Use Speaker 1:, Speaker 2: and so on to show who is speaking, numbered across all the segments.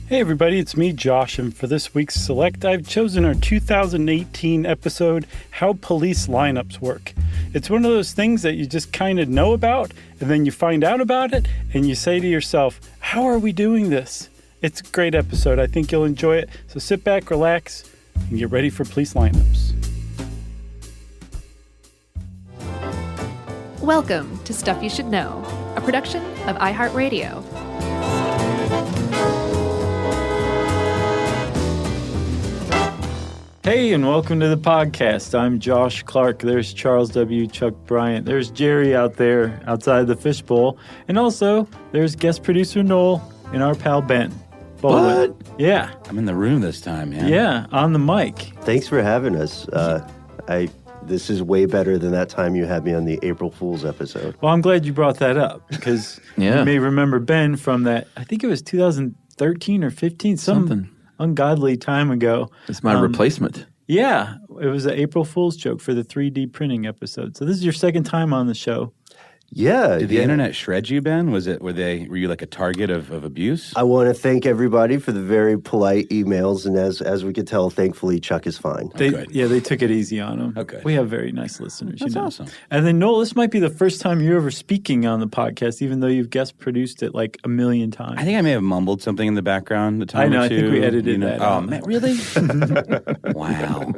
Speaker 1: Hey everybody, it's me, Josh, and for this week's Select, I've chosen our 2018 episode, How Police Lineups Work. It's one of those things that you just kind of know about, and then you find out about it, and you say to yourself, how are we doing this? It's a great episode. I think you'll enjoy it. So sit back, relax, and get ready for police lineups.
Speaker 2: Welcome to Stuff You Should Know, a production of iHeartRadio.
Speaker 1: Hey, and welcome to the podcast. I'm Josh Clark. There's Charles W. Chuck Bryant. There's Jerry out there outside the fishbowl. And also, there's guest producer Noel and our pal Ben.
Speaker 3: What?
Speaker 1: Yeah.
Speaker 3: I'm in the room this time, man.
Speaker 1: Yeah, on the mic.
Speaker 4: Thanks for having us. This is way better than that time you had me on the April Fool's episode.
Speaker 1: Well, I'm glad you brought that up because you may remember Ben from that, I think it was 2013 or 15, something ungodly time ago.
Speaker 5: It's my replacement.
Speaker 1: Yeah, it was an April Fool's joke for the 3D printing episode. So this is your second time on the show.
Speaker 4: Yeah.
Speaker 3: Did the internet shred you, Ben? Were you like a target of abuse?
Speaker 4: I want to thank everybody for the very polite emails, and as we could tell, thankfully Chuck is fine.
Speaker 1: They took it easy on him.
Speaker 3: Okay.
Speaker 1: We have very nice listeners.
Speaker 3: That's awesome.
Speaker 1: And then Noel, this might be the first time you're ever speaking on the podcast, even though you've guest produced it like a million times.
Speaker 3: I think I may have mumbled something in the background a time
Speaker 1: I know.
Speaker 3: or two.
Speaker 1: I think we edited that.
Speaker 3: Oh, man, really?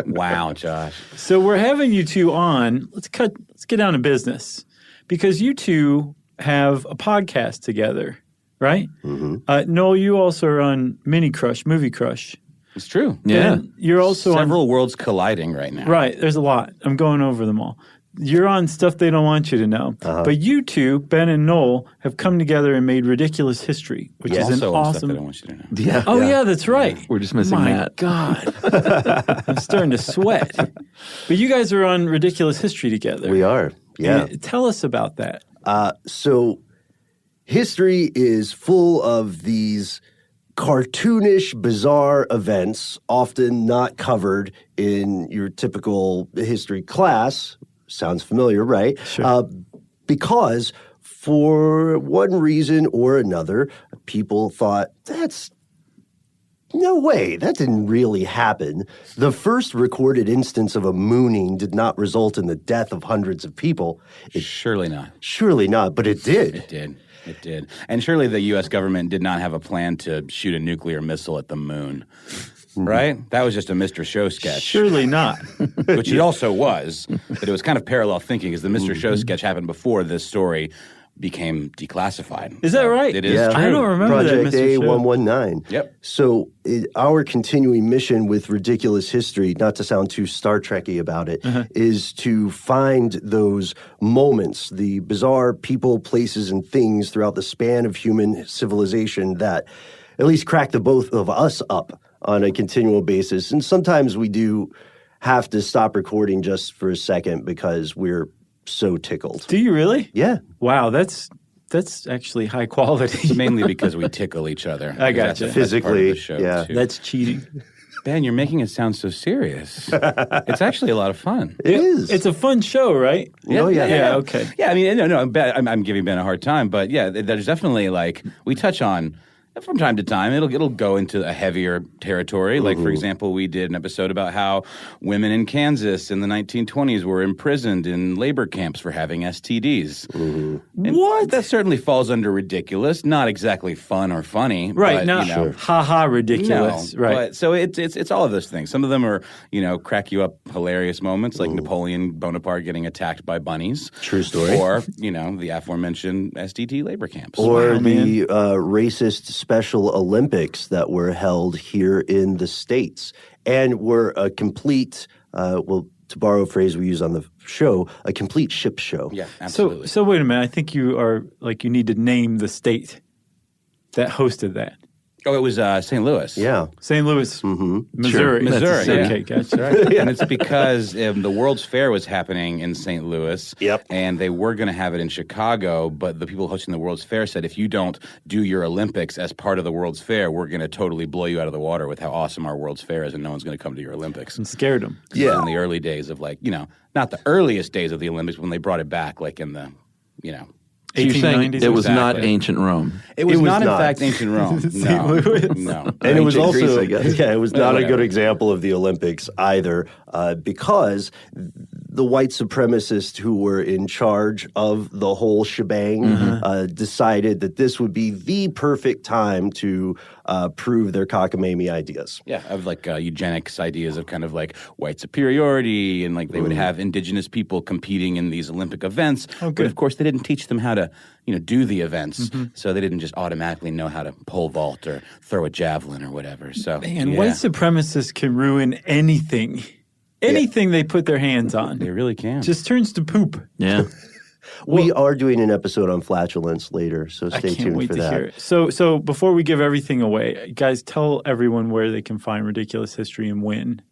Speaker 3: Wow, Josh.
Speaker 1: So we're having you two on. Let's get down to business because you two have a podcast together, right?
Speaker 4: Mm-hmm.
Speaker 1: Noel, you also are on Movie Crush.
Speaker 3: It's true.
Speaker 5: Yeah.
Speaker 1: Ben, you're also
Speaker 3: Several worlds colliding right now.
Speaker 1: Right. There's a lot. I'm going over them all. You're on Stuff They Don't Want You to Know. But you two, Ben and Noel, have come together and made Ridiculous History, which is an
Speaker 3: Also
Speaker 1: awesome...
Speaker 3: stuff that I want you to know.
Speaker 5: Yeah.
Speaker 1: Oh, yeah, that's right.
Speaker 5: We're just missing
Speaker 1: My
Speaker 5: Matt.
Speaker 1: God. I'm starting to sweat. But you guys are on Ridiculous History together.
Speaker 4: We are, yeah.
Speaker 1: And tell us about that.
Speaker 4: So history is full of these cartoonish, bizarre events, often not covered in your typical history class. Sounds familiar, right?
Speaker 1: Sure.
Speaker 4: Because for one reason or another, people thought, no way, that didn't really happen. The first recorded instance of a mooning did not result in the death of hundreds of people.
Speaker 3: Surely not.
Speaker 4: Surely not, but it did.
Speaker 3: It did. And surely the U.S. government did not have a plan to shoot a nuclear missile at the moon. Right? That was just a Mr. Show sketch.
Speaker 1: Surely not.
Speaker 3: Which it also was. But it was kind of parallel thinking because the Mr. Show sketch happened before this story became declassified.
Speaker 1: Is that right?
Speaker 3: It is
Speaker 4: Yeah.
Speaker 3: true.
Speaker 1: I don't remember
Speaker 4: Project
Speaker 1: that, Mr. Show.
Speaker 4: A119.
Speaker 3: Yep.
Speaker 4: So our continuing mission with Ridiculous History, not to sound too Star Trek-y about it, is to find those moments, the bizarre people, places, and things throughout the span of human civilization that at least crack the both of us up on a continual basis. And sometimes we do have to stop recording just for a second because we're so tickled.
Speaker 1: Do you really?
Speaker 4: Yeah.
Speaker 1: Wow, that's actually high quality.
Speaker 3: It's mainly because we tickle each other.
Speaker 1: I gotcha.
Speaker 3: That's part of
Speaker 4: Physically,
Speaker 3: the show,
Speaker 4: yeah.
Speaker 3: too.
Speaker 1: That's cheating.
Speaker 3: Ben, you're making it sound so serious. It's actually a lot of fun.
Speaker 4: It is.
Speaker 1: It's a fun show, right?
Speaker 4: Oh, yeah.
Speaker 1: Yeah, okay.
Speaker 3: Yeah, I mean, no, I'm giving Ben a hard time, but yeah, there's definitely like we touch on from time to time. It'll go into a heavier territory. Like for example, we did an episode about how women in Kansas in the 1920s were imprisoned in labor camps for having STDs. And
Speaker 1: What?
Speaker 3: That certainly falls under ridiculous. Not exactly fun or funny,
Speaker 1: Right,
Speaker 3: But,
Speaker 1: not ha-ha ridiculous.
Speaker 3: No,
Speaker 1: right.
Speaker 3: But, so it's all of those things. Some of them are crack you up hilarious moments, like Napoleon Bonaparte getting attacked by bunnies.
Speaker 4: True story.
Speaker 3: Or the aforementioned STD labor camps.
Speaker 4: Or
Speaker 1: Wow,
Speaker 4: the racist Special Olympics that were held here in the States and were a complete, to borrow a phrase we use on the show, a complete ship show.
Speaker 3: Yeah, absolutely.
Speaker 1: So wait a minute. I think you are you need to name the state that hosted that.
Speaker 3: Oh, it was St. Louis.
Speaker 4: Yeah.
Speaker 1: St. Louis, Missouri.
Speaker 3: Missouri, yeah.
Speaker 1: Okay, gotcha.
Speaker 3: That's right. And it's because the World's Fair was happening in St. Louis.
Speaker 4: Yep.
Speaker 3: And they were going to have it in Chicago, but the people hosting the World's Fair said, if you don't do your Olympics as part of the World's Fair, we're going to totally blow you out of the water with how awesome our World's Fair is, and no one's going to come to your Olympics.
Speaker 1: And scared them.
Speaker 4: Yeah.
Speaker 3: In the early days of not the earliest days of the Olympics, when they brought it back, like in the,
Speaker 5: So you're saying
Speaker 1: 1890s?
Speaker 5: it was not
Speaker 3: Exactly.
Speaker 5: ancient Rome.
Speaker 3: It was not, in
Speaker 4: not.
Speaker 3: fact, ancient Rome.
Speaker 1: St.
Speaker 3: No,
Speaker 1: Louis.
Speaker 3: no.
Speaker 4: And it was
Speaker 5: Ancient
Speaker 4: also,
Speaker 5: Greece, I guess.
Speaker 4: it was not a
Speaker 3: whatever.
Speaker 4: good example of the Olympics either, because the white supremacists who were in charge of the whole shebang decided that this would be the perfect time to prove their cockamamie ideas.
Speaker 3: Yeah, of like eugenics ideas of kind of like white superiority, and like they would have indigenous people competing in these Olympic events. But of course, they didn't teach them how to, do the events, so they didn't just automatically know how to pole vault or throw a javelin or whatever. So,
Speaker 1: And white supremacists can ruin anything. Anything they put their hands on.
Speaker 3: they really can.
Speaker 1: Just turns to poop.
Speaker 5: Yeah.
Speaker 4: We are doing an episode on flatulence later, so
Speaker 1: I
Speaker 4: stay
Speaker 1: can't
Speaker 4: tuned
Speaker 1: wait
Speaker 4: for
Speaker 1: to
Speaker 4: that.
Speaker 1: hear it. So before we give everything away, guys, tell everyone where they can find Ridiculous History and when.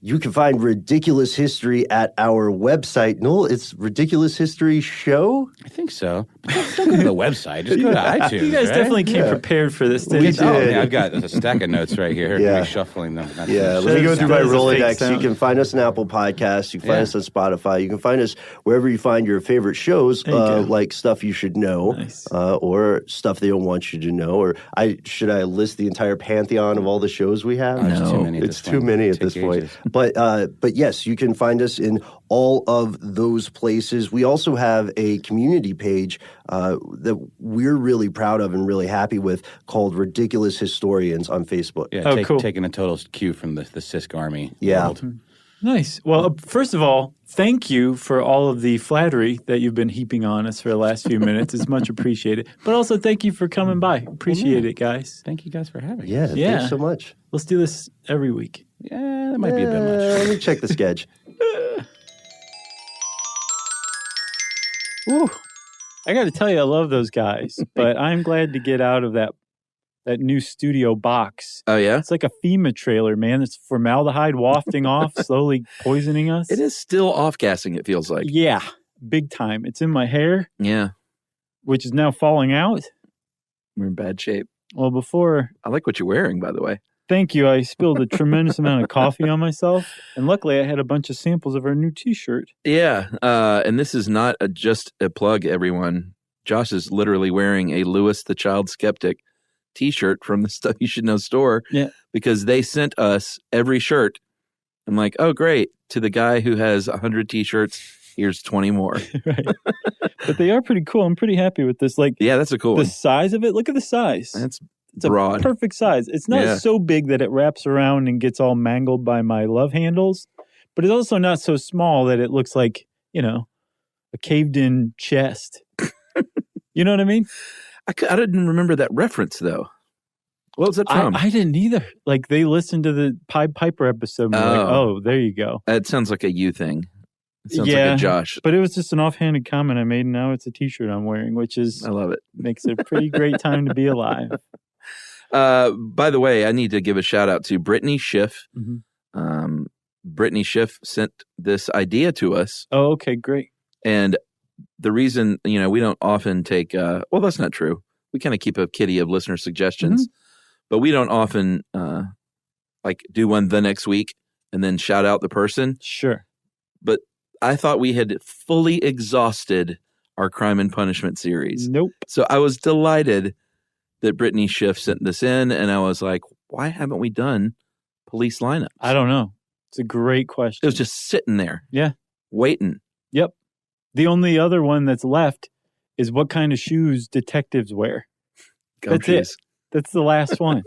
Speaker 4: You can find Ridiculous History at our website. Noel, it's Ridiculous History Show?
Speaker 3: I think so. But don't go to the website. Just go to iTunes.
Speaker 1: You guys
Speaker 3: right?
Speaker 1: definitely came prepared for this, didn't
Speaker 4: We
Speaker 1: you?
Speaker 4: did.
Speaker 3: Oh, man, I've got a stack of notes right here.
Speaker 4: Yeah.
Speaker 3: Yeah. Shuffling them. That's
Speaker 4: Yeah,
Speaker 3: it.
Speaker 4: let me go through my
Speaker 1: That is a fake
Speaker 4: Rolodex. You
Speaker 1: sound.
Speaker 4: can find us on Apple Podcasts. You can find us on Spotify. You can find us wherever you find your favorite shows,
Speaker 1: you go.
Speaker 4: like Stuff You Should Know,
Speaker 1: Nice.
Speaker 4: or Stuff They Don't Want You to Know. Or should I list the entire pantheon of all the shows we have?
Speaker 3: There's
Speaker 5: No.
Speaker 3: too many at
Speaker 4: It's
Speaker 3: this
Speaker 4: too
Speaker 3: point.
Speaker 4: many at
Speaker 3: Take
Speaker 4: this point.
Speaker 3: ages.
Speaker 4: But yes, you can find us in all of those places. We also have a community page that we're really proud of and really happy with called Ridiculous Historians on Facebook.
Speaker 3: Yeah,
Speaker 1: Oh, cool.
Speaker 3: taking a total cue from the CISC Army
Speaker 4: Yeah.
Speaker 3: world.
Speaker 1: Nice. Well, first of all, thank you for all of the flattery that you've been heaping on us for the last few minutes. It's much appreciated. But also, thank you for coming by. Appreciate it, guys.
Speaker 3: Thank you guys for having
Speaker 4: Yeah,
Speaker 3: us.
Speaker 1: Yeah.
Speaker 4: thanks so much.
Speaker 1: Let's do this every week.
Speaker 3: Yeah, that might be a bit much.
Speaker 4: Let me check the sketch.
Speaker 1: Ooh, I got to tell you, I love those guys, but I'm glad to get out of that new studio box.
Speaker 5: Oh, yeah?
Speaker 1: It's like a FEMA trailer, man. It's formaldehyde wafting off, slowly poisoning us.
Speaker 5: It is still off-gassing, it feels like.
Speaker 1: Yeah, big time. It's in my hair,
Speaker 5: Yeah.
Speaker 1: which is now falling out.
Speaker 5: We're in bad shape.
Speaker 1: Well, before,
Speaker 5: I like what you're wearing, by the way.
Speaker 1: thank you, I spilled a tremendous amount of coffee on myself, and luckily I had a bunch of samples of our new T-shirt.
Speaker 5: Yeah. And this is not just a plug, everyone. Josh is literally wearing a Lewis the Child Skeptic T-shirt from the Stuff You Should Know store.
Speaker 1: Yeah.
Speaker 5: Because they sent us every shirt. I'm like, oh, great. To the guy who has 100 T-shirts, here's 20 more.
Speaker 1: Right. But they are pretty cool. I'm pretty happy with this. Like,
Speaker 5: Yeah, that's a cool
Speaker 1: the
Speaker 5: one.
Speaker 1: size of it, look at the size.
Speaker 5: That's
Speaker 1: It's a
Speaker 5: broad.
Speaker 1: perfect size. It's not
Speaker 5: Yeah.
Speaker 1: so big that it wraps around and gets all mangled by my love handles, but it's also not so small that it looks like, a caved-in chest. You know what I mean?
Speaker 5: I didn't remember that reference, though. What was that from?
Speaker 1: I didn't either. Like, they listened to the Pied Piper episode and were like,
Speaker 5: Oh.
Speaker 1: oh, there you go.
Speaker 5: That sounds like a you thing. It sounds
Speaker 1: Yeah.
Speaker 5: like a Josh.
Speaker 1: But it was just an offhanded comment I made, and now it's a T-shirt I'm wearing, which
Speaker 5: I love it.
Speaker 1: makes it a pretty great time to be alive.
Speaker 5: By the way, I need to give a shout out to Brittany Schiff.
Speaker 1: Mhm.
Speaker 5: Brittany Schiff sent this idea to us.
Speaker 1: Oh, okay, great.
Speaker 5: And the reason, we don't often take, well, that's not true. We kind of keep a kitty of listener suggestions, but we don't often do one the next week and then shout out the person.
Speaker 1: Sure.
Speaker 5: But I thought we had fully exhausted our Crime and Punishment series.
Speaker 1: Nope.
Speaker 5: So I was delighted that Brittany Schiff sent this in, and I was like, why haven't we done police lineups?
Speaker 1: I don't know. It's a great
Speaker 5: It
Speaker 1: question.
Speaker 5: was just sitting there.
Speaker 1: Yeah.
Speaker 5: Waiting.
Speaker 1: Yep. The only other one that's left is what kind of shoes detectives wear. That's it.
Speaker 5: Gumshoes.
Speaker 1: That's the last one.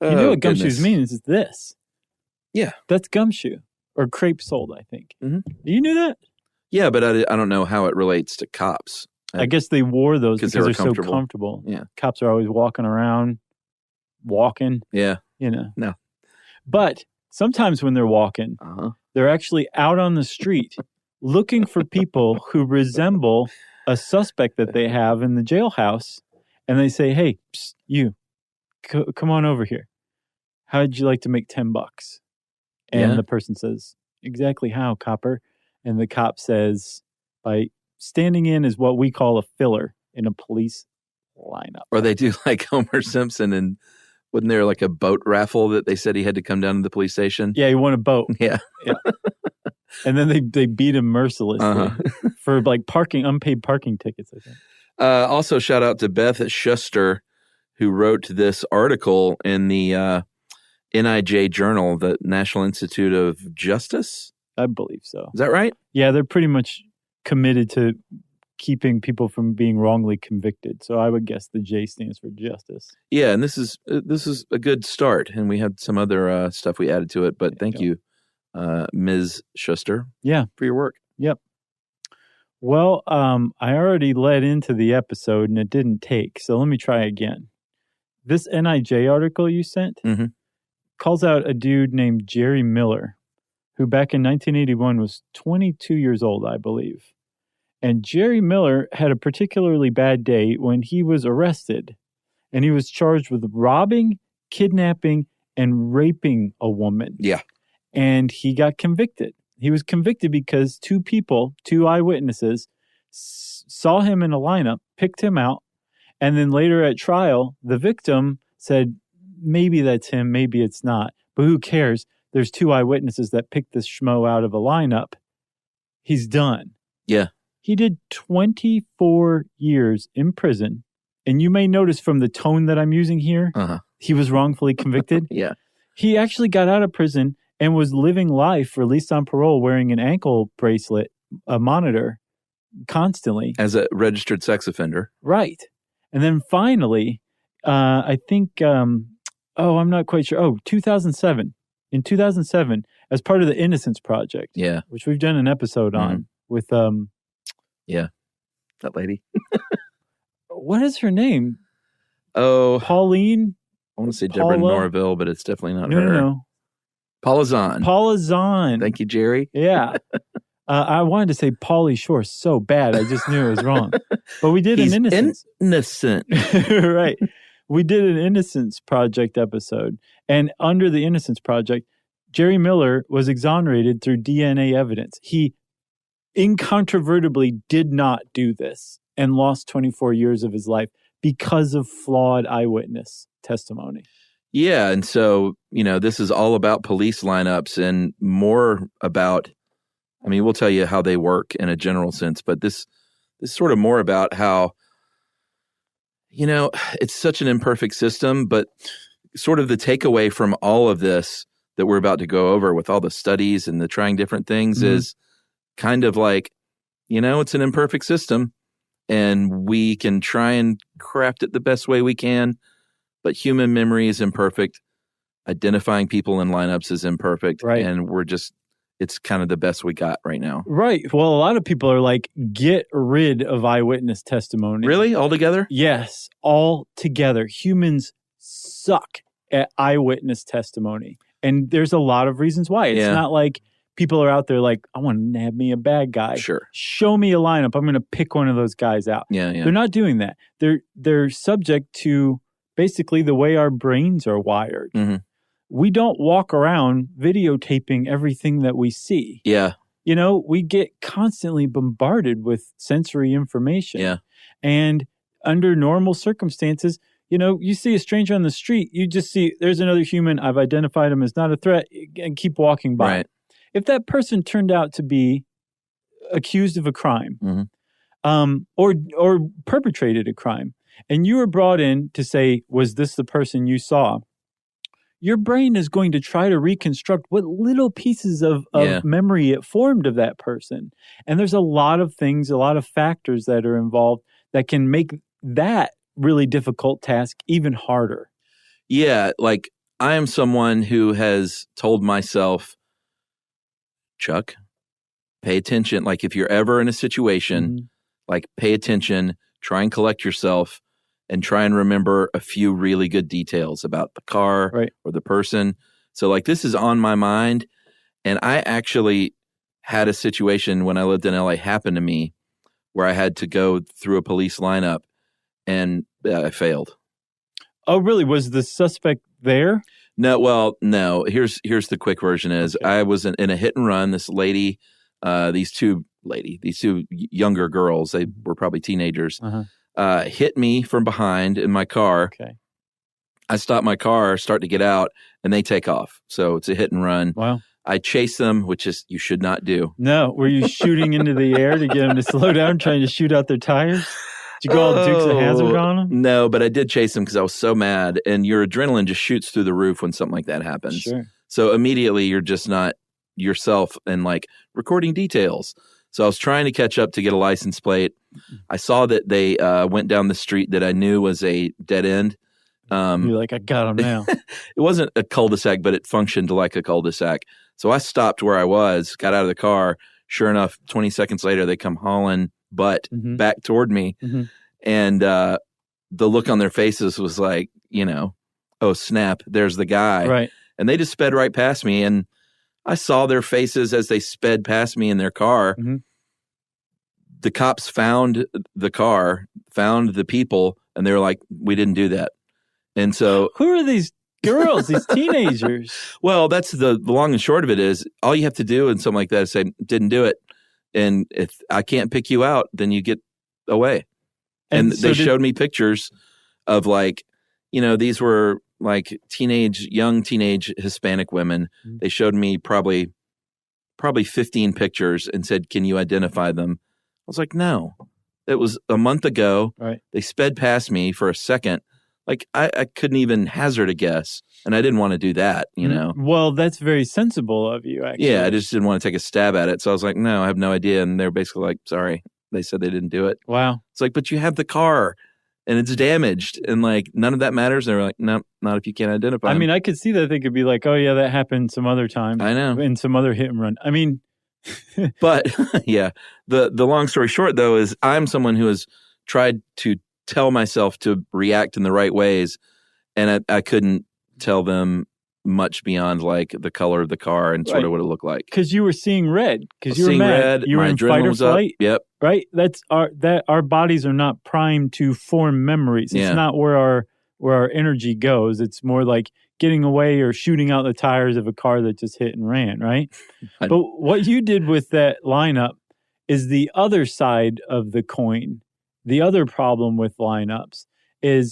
Speaker 1: You know
Speaker 5: Oh,
Speaker 1: what gumshoes
Speaker 5: goodness.
Speaker 1: means? It's this.
Speaker 5: Yeah.
Speaker 1: That's gumshoe or crepe soled, I think.
Speaker 5: Mhm.
Speaker 1: You knew that?
Speaker 5: Yeah, but I don't know how it relates to cops.
Speaker 1: I guess they wore those
Speaker 5: 'Cause
Speaker 1: because
Speaker 5: they
Speaker 1: they're
Speaker 5: were
Speaker 1: so
Speaker 5: comfortable.
Speaker 1: comfortable.
Speaker 5: Yeah.
Speaker 1: Cops are always walking around, walking,
Speaker 5: Yeah. No.
Speaker 1: But sometimes when they're walking,
Speaker 5: Uh-huh.
Speaker 1: they're actually out on the street looking for people who resemble a suspect that they have in the jailhouse. And they say, hey, psst, you, come on over here. How'd you like to make $10? And
Speaker 5: Yeah.
Speaker 1: the person says, exactly how, copper? And the cop says, by standing in is what we call a filler in a police lineup.
Speaker 5: Or they do like Homer Simpson, and wasn't there like a boat raffle that they said he had to come down to the police station?
Speaker 1: Yeah, you want a boat.
Speaker 5: Yeah.
Speaker 1: And then they beat him mercilessly for like unpaid parking tickets, I think.
Speaker 5: Also, shout out to Beth Schuster, who wrote this article in the NIJ Journal, the National Institute of Justice.
Speaker 1: I believe so.
Speaker 5: Is that right?
Speaker 1: Yeah, they're pretty much committed to keeping people from being wrongly convicted. So I would guess the J stands for justice.
Speaker 5: Yeah, and this is a good start. And we had some other stuff we added to it, but thank you, Ms. Schuster.
Speaker 1: Yeah,
Speaker 5: for your work.
Speaker 1: Yep. Well, I already led into the episode and it didn't take, so let me try again. This NIJ article you sent calls out a dude named Jerry Miller, who back in 1981 was 22 years old, I believe. And Jerry Miller had a particularly bad day when he was arrested, and he was charged with robbing, kidnapping, and raping a woman.
Speaker 5: Yeah.
Speaker 1: And he got convicted. He was convicted because two eyewitnesses, saw him in a lineup, picked him out, and then later at trial, the victim said, maybe that's him, maybe it's not. But who cares? There's two eyewitnesses that picked this schmo out of a lineup. He's done.
Speaker 5: Yeah.
Speaker 1: He did 24 years in prison. And you may notice from the tone that I'm using here, he was wrongfully convicted.
Speaker 5: Yeah.
Speaker 1: He actually got out of prison and was living life, released on parole, wearing an ankle bracelet, a monitor, constantly.
Speaker 5: As a registered sex offender.
Speaker 1: Right. And then finally, I think, I'm not quite sure. 2007. In 2007, as part of the Innocence Project.
Speaker 5: Yeah.
Speaker 1: Which we've done an episode on with,
Speaker 5: yeah, that lady.
Speaker 1: What is her name?
Speaker 5: Oh.
Speaker 1: Pauline?
Speaker 5: I want to say Deborah Norville, but it's definitely not her.
Speaker 1: No.
Speaker 5: Paula Zahn.
Speaker 1: Paula Zahn.
Speaker 5: Thank you, Jerry.
Speaker 1: Yeah. I wanted to say Pauly Shore so bad. I just knew it was wrong. But we did an Innocence.
Speaker 5: Innocent.
Speaker 1: Right. We did an Innocence Project episode. And under the Innocence Project, Jerry Miller was exonerated through DNA evidence. He incontrovertibly did not do this and lost 24 years of his life because of flawed eyewitness testimony.
Speaker 5: Yeah. And so, this is all about police lineups and more about, we'll tell you how they work in a general sense, but this is sort of more about how, it's such an imperfect system, but sort of the takeaway from all of this that we're about to go over with all the studies and the trying different things is kind of like, it's an imperfect system and we can try and craft it the best way we can, but human memory is imperfect. Identifying people in lineups is imperfect.
Speaker 1: Right.
Speaker 5: And it's kind of the best we got right now.
Speaker 1: Right. Well, a lot of people are like, get rid of eyewitness testimony.
Speaker 5: Really? Altogether?
Speaker 1: Yes. Altogether. Humans suck at eyewitness testimony. And there's a lot of reasons why. It's not like people are out there like, I want to nab me a bad guy.
Speaker 5: Sure.
Speaker 1: Show me a lineup. I'm going to pick one of those guys out.
Speaker 5: Yeah.
Speaker 1: They're not doing that. They're subject to basically the way our brains are wired.
Speaker 5: Mm-hmm.
Speaker 1: We don't walk around videotaping everything that we see.
Speaker 5: Yeah.
Speaker 1: We get constantly bombarded with sensory information.
Speaker 5: Yeah.
Speaker 1: And under normal circumstances, you see a stranger on the street, you just see there's another human. I've identified him as not a threat and keep walking by.
Speaker 5: Right.
Speaker 1: If that person turned out to be accused of a crime or perpetrated a crime, and you were brought in to say, was this the person you saw? Your brain is going to try to reconstruct what little pieces of memory it formed of that person. And there's a lot of things, a lot of factors that are involved that can make that really difficult task even harder.
Speaker 5: Yeah, like I am someone who has told myself, Chuck, pay attention. Like if you're ever in a situation, like pay attention, try and collect yourself, and try and remember a few really good details about the car or the person. So like this is on my mind. And I actually had a situation when I lived in LA happen to me where I had to go through a police lineup and I failed.
Speaker 1: Oh, really? Was the suspect there?
Speaker 5: No, well, no. Here's the quick version is I was in a hit and run. This lady, these two younger girls, they were probably teenagers, hit me from behind in my car.
Speaker 1: Okay.
Speaker 5: I stop my car, start to get out, and they take off. So it's a hit and run.
Speaker 1: Wow.
Speaker 5: I chased them, which is you should not do.
Speaker 1: No, were you shooting into the air to get them to slow down, trying to shoot out their tires? Did you go all Dukes of Hazzard on them?
Speaker 5: No, but I did chase them because I was so mad. And your adrenaline just shoots through the roof when something like that happens.
Speaker 1: Sure.
Speaker 5: So immediately you're just not yourself and like recording details. So I was trying to catch up to get a license plate. I saw that they went down the street that I knew was a dead end.
Speaker 1: You're like, I got them now.
Speaker 5: It wasn't a cul-de-sac, but it functioned like a cul-de-sac. So I stopped where I was, got out of the car. Sure enough, 20 seconds later, they come hauling butt back toward me. And the look on their faces was like, oh, snap, there's the guy.
Speaker 1: Right.
Speaker 5: And they just sped right past me. And I saw their faces as they sped past me in their car. The cops found the car, found the people, and they were like, we didn't do that. And so
Speaker 1: who are these girls, these teenagers?
Speaker 5: Well, that's the long and short of it is all you have to do in something like that is say, didn't do it. And if I can't pick you out, then you get away. And so they showed me pictures of like, these were like young teenage Hispanic women. They showed me probably 15 pictures and said, can you identify them? I was like, no, it was a month ago.
Speaker 1: Right.
Speaker 5: They sped past me for a second. Like I couldn't even hazard a guess, and I didn't want to do that,
Speaker 1: Well, that's very sensible of you, actually.
Speaker 5: Yeah, I just didn't want to take a stab at it. So I was like, no, I have no idea. And they're basically like, sorry. They said they didn't do it.
Speaker 1: Wow.
Speaker 5: It's like, but you have the car, and it's damaged, and like none of that matters. And they were like, no, not if you can't identify them.
Speaker 1: I mean, I could see that they could be like, oh, yeah, that happened some other time.
Speaker 5: I know.
Speaker 1: In some other hit and run. I mean.
Speaker 5: But, yeah, the long story short, though, is I'm someone who has tried to tell myself to react in the right ways, and I couldn't tell them much beyond like the color of the car and sort of what it looked like.
Speaker 1: Because you were seeing red. Because you were mad.
Speaker 5: Red,
Speaker 1: you were in fight or flight.
Speaker 5: Up. Yep.
Speaker 1: Right. Our bodies are not primed to form memories. It's not where our energy goes. It's more like getting away or shooting out the tires of a car that just hit and ran. Right. But what you did with that lineup is the other side of the coin. The other problem with lineups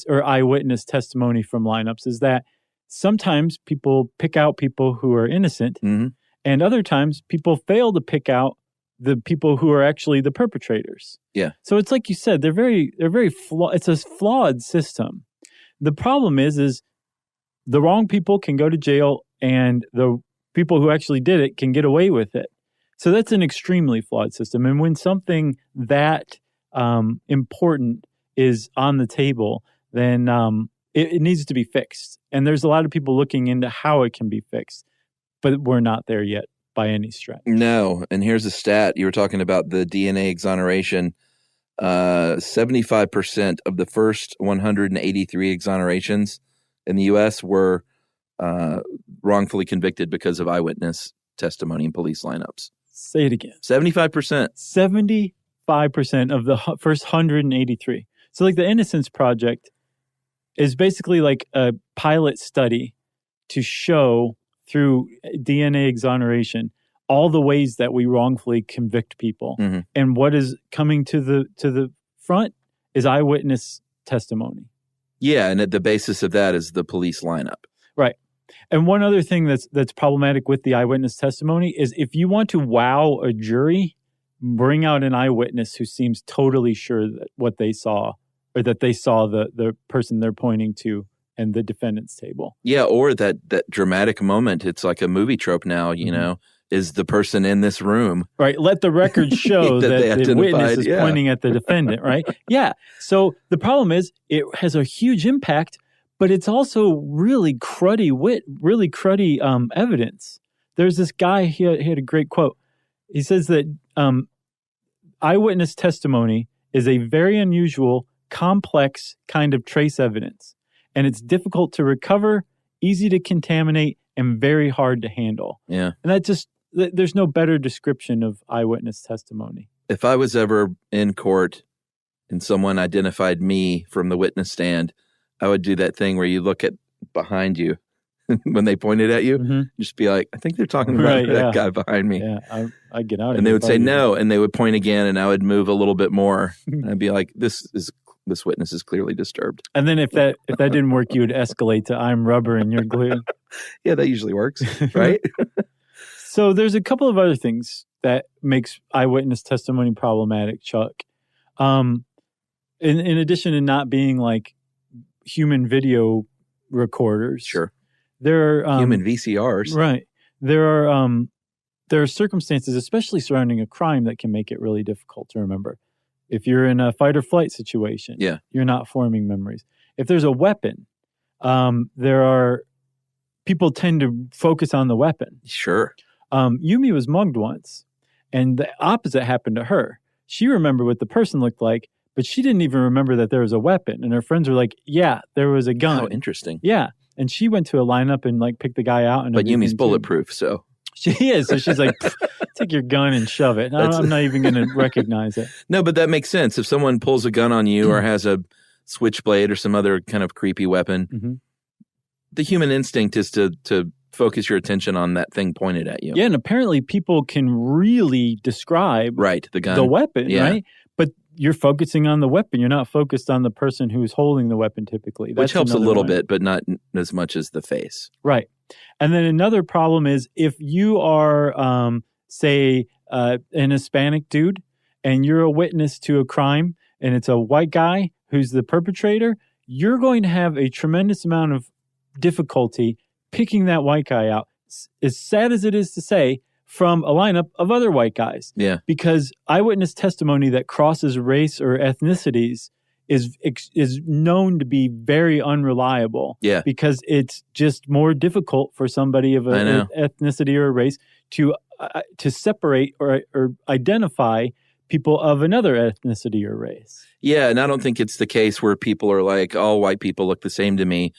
Speaker 1: or eyewitness testimony from lineups is that sometimes people pick out people who are innocent, and other times people fail to pick out the people who are actually the perpetrators.
Speaker 5: Yeah.
Speaker 1: So it's like you said, they're very flawed. It's a flawed system. The problem is the wrong people can go to jail, and the people who actually did it can get away with it. So that's an extremely flawed system. And when something that important is on the table, then it needs to be fixed. And there's a lot of people looking into how it can be fixed, but we're not there yet by any stretch.
Speaker 5: No. And here's a stat. You were talking about the DNA exoneration. 75% of the first 183 exonerations in the U.S. were wrongfully convicted because of eyewitness testimony in police lineups.
Speaker 1: Say it again.
Speaker 5: 75%.
Speaker 1: 75% of the first 183. So like the Innocence Project is basically like a pilot study to show through DNA exoneration all the ways that we wrongfully convict people. And what is coming to the front is eyewitness testimony.
Speaker 5: Yeah, and at the basis of that is the police lineup.
Speaker 1: Right. And one other thing that's problematic with the eyewitness testimony is if you want to wow a jury, bring out an eyewitness who seems totally sure that what they saw, or that they saw the person they're pointing to and the defendant's table. Yeah,
Speaker 5: or that dramatic moment. It's like a movie trope now, you know, is the person in this room.
Speaker 1: Right. Let the record show that the witness is pointing at the defendant, right? Yeah. So the problem is it has a huge impact, but it's also really cruddy evidence. There's this guy, he had a great quote. He says that eyewitness testimony is a very unusual, complex kind of trace evidence, and it's difficult to recover, easy to contaminate, and very hard to handle.
Speaker 5: Yeah.
Speaker 1: And there's no better description of eyewitness testimony.
Speaker 5: If I was ever in court and someone identified me from the witness stand, I would do that thing where you look at behind you when they pointed at you, just be like, I think they're talking about that guy behind me.
Speaker 1: Yeah, I'd get out.
Speaker 5: And they would say no, and they would point again, and I would move a little bit more. And I'd be like, this witness is clearly disturbed.
Speaker 1: And then if that didn't work, you would escalate to I'm rubber and you're glue.
Speaker 5: Yeah, that usually works, right?
Speaker 1: So there's a couple of other things that makes eyewitness testimony problematic, Chuck. In addition to not being like human video recorders.
Speaker 5: Sure.
Speaker 1: There are
Speaker 5: Human VCRs.
Speaker 1: Right. There are circumstances, especially surrounding a crime, that can make it really difficult to remember. If you're in a fight or flight situation, you're not forming memories. If there's a weapon, people tend to focus on the weapon.
Speaker 5: Sure.
Speaker 1: Yumi was mugged once, and the opposite happened to her. She remembered what the person looked like, but she didn't even remember that there was a weapon. And her friends were like, yeah, there was a gun.
Speaker 5: Oh, interesting.
Speaker 1: Yeah. And she went to a lineup and like picked the guy out. And
Speaker 5: but Yumi's bulletproof, so.
Speaker 1: She is. So she's like, take your gun and shove it. I'm not even going to recognize it.
Speaker 5: No, but that makes sense. If someone pulls a gun on you or has a switchblade or some other kind of creepy weapon, the human instinct is to focus your attention on that thing pointed at you.
Speaker 1: Yeah, and apparently people can really describe
Speaker 5: the gun,
Speaker 1: the weapon, right? But you're focusing on the weapon. You're not focused on the person who's holding the weapon typically.
Speaker 5: Which helps a little bit, but not as much as the face.
Speaker 1: Right. And then another problem is if you are, say, an Hispanic dude and you're a witness to a crime and it's a white guy who's the perpetrator, you're going to have a tremendous amount of difficulty picking that white guy out, as sad as it is to say, from a lineup of other white guys.
Speaker 5: Yeah.
Speaker 1: Because eyewitness testimony that crosses race or ethnicities is known to be very unreliable.
Speaker 5: Yeah.
Speaker 1: Because it's just more difficult for somebody of an ethnicity or a race to separate or identify people of another ethnicity or race.
Speaker 5: Yeah, and I don't think it's the case where people are like, all white people look the same to me.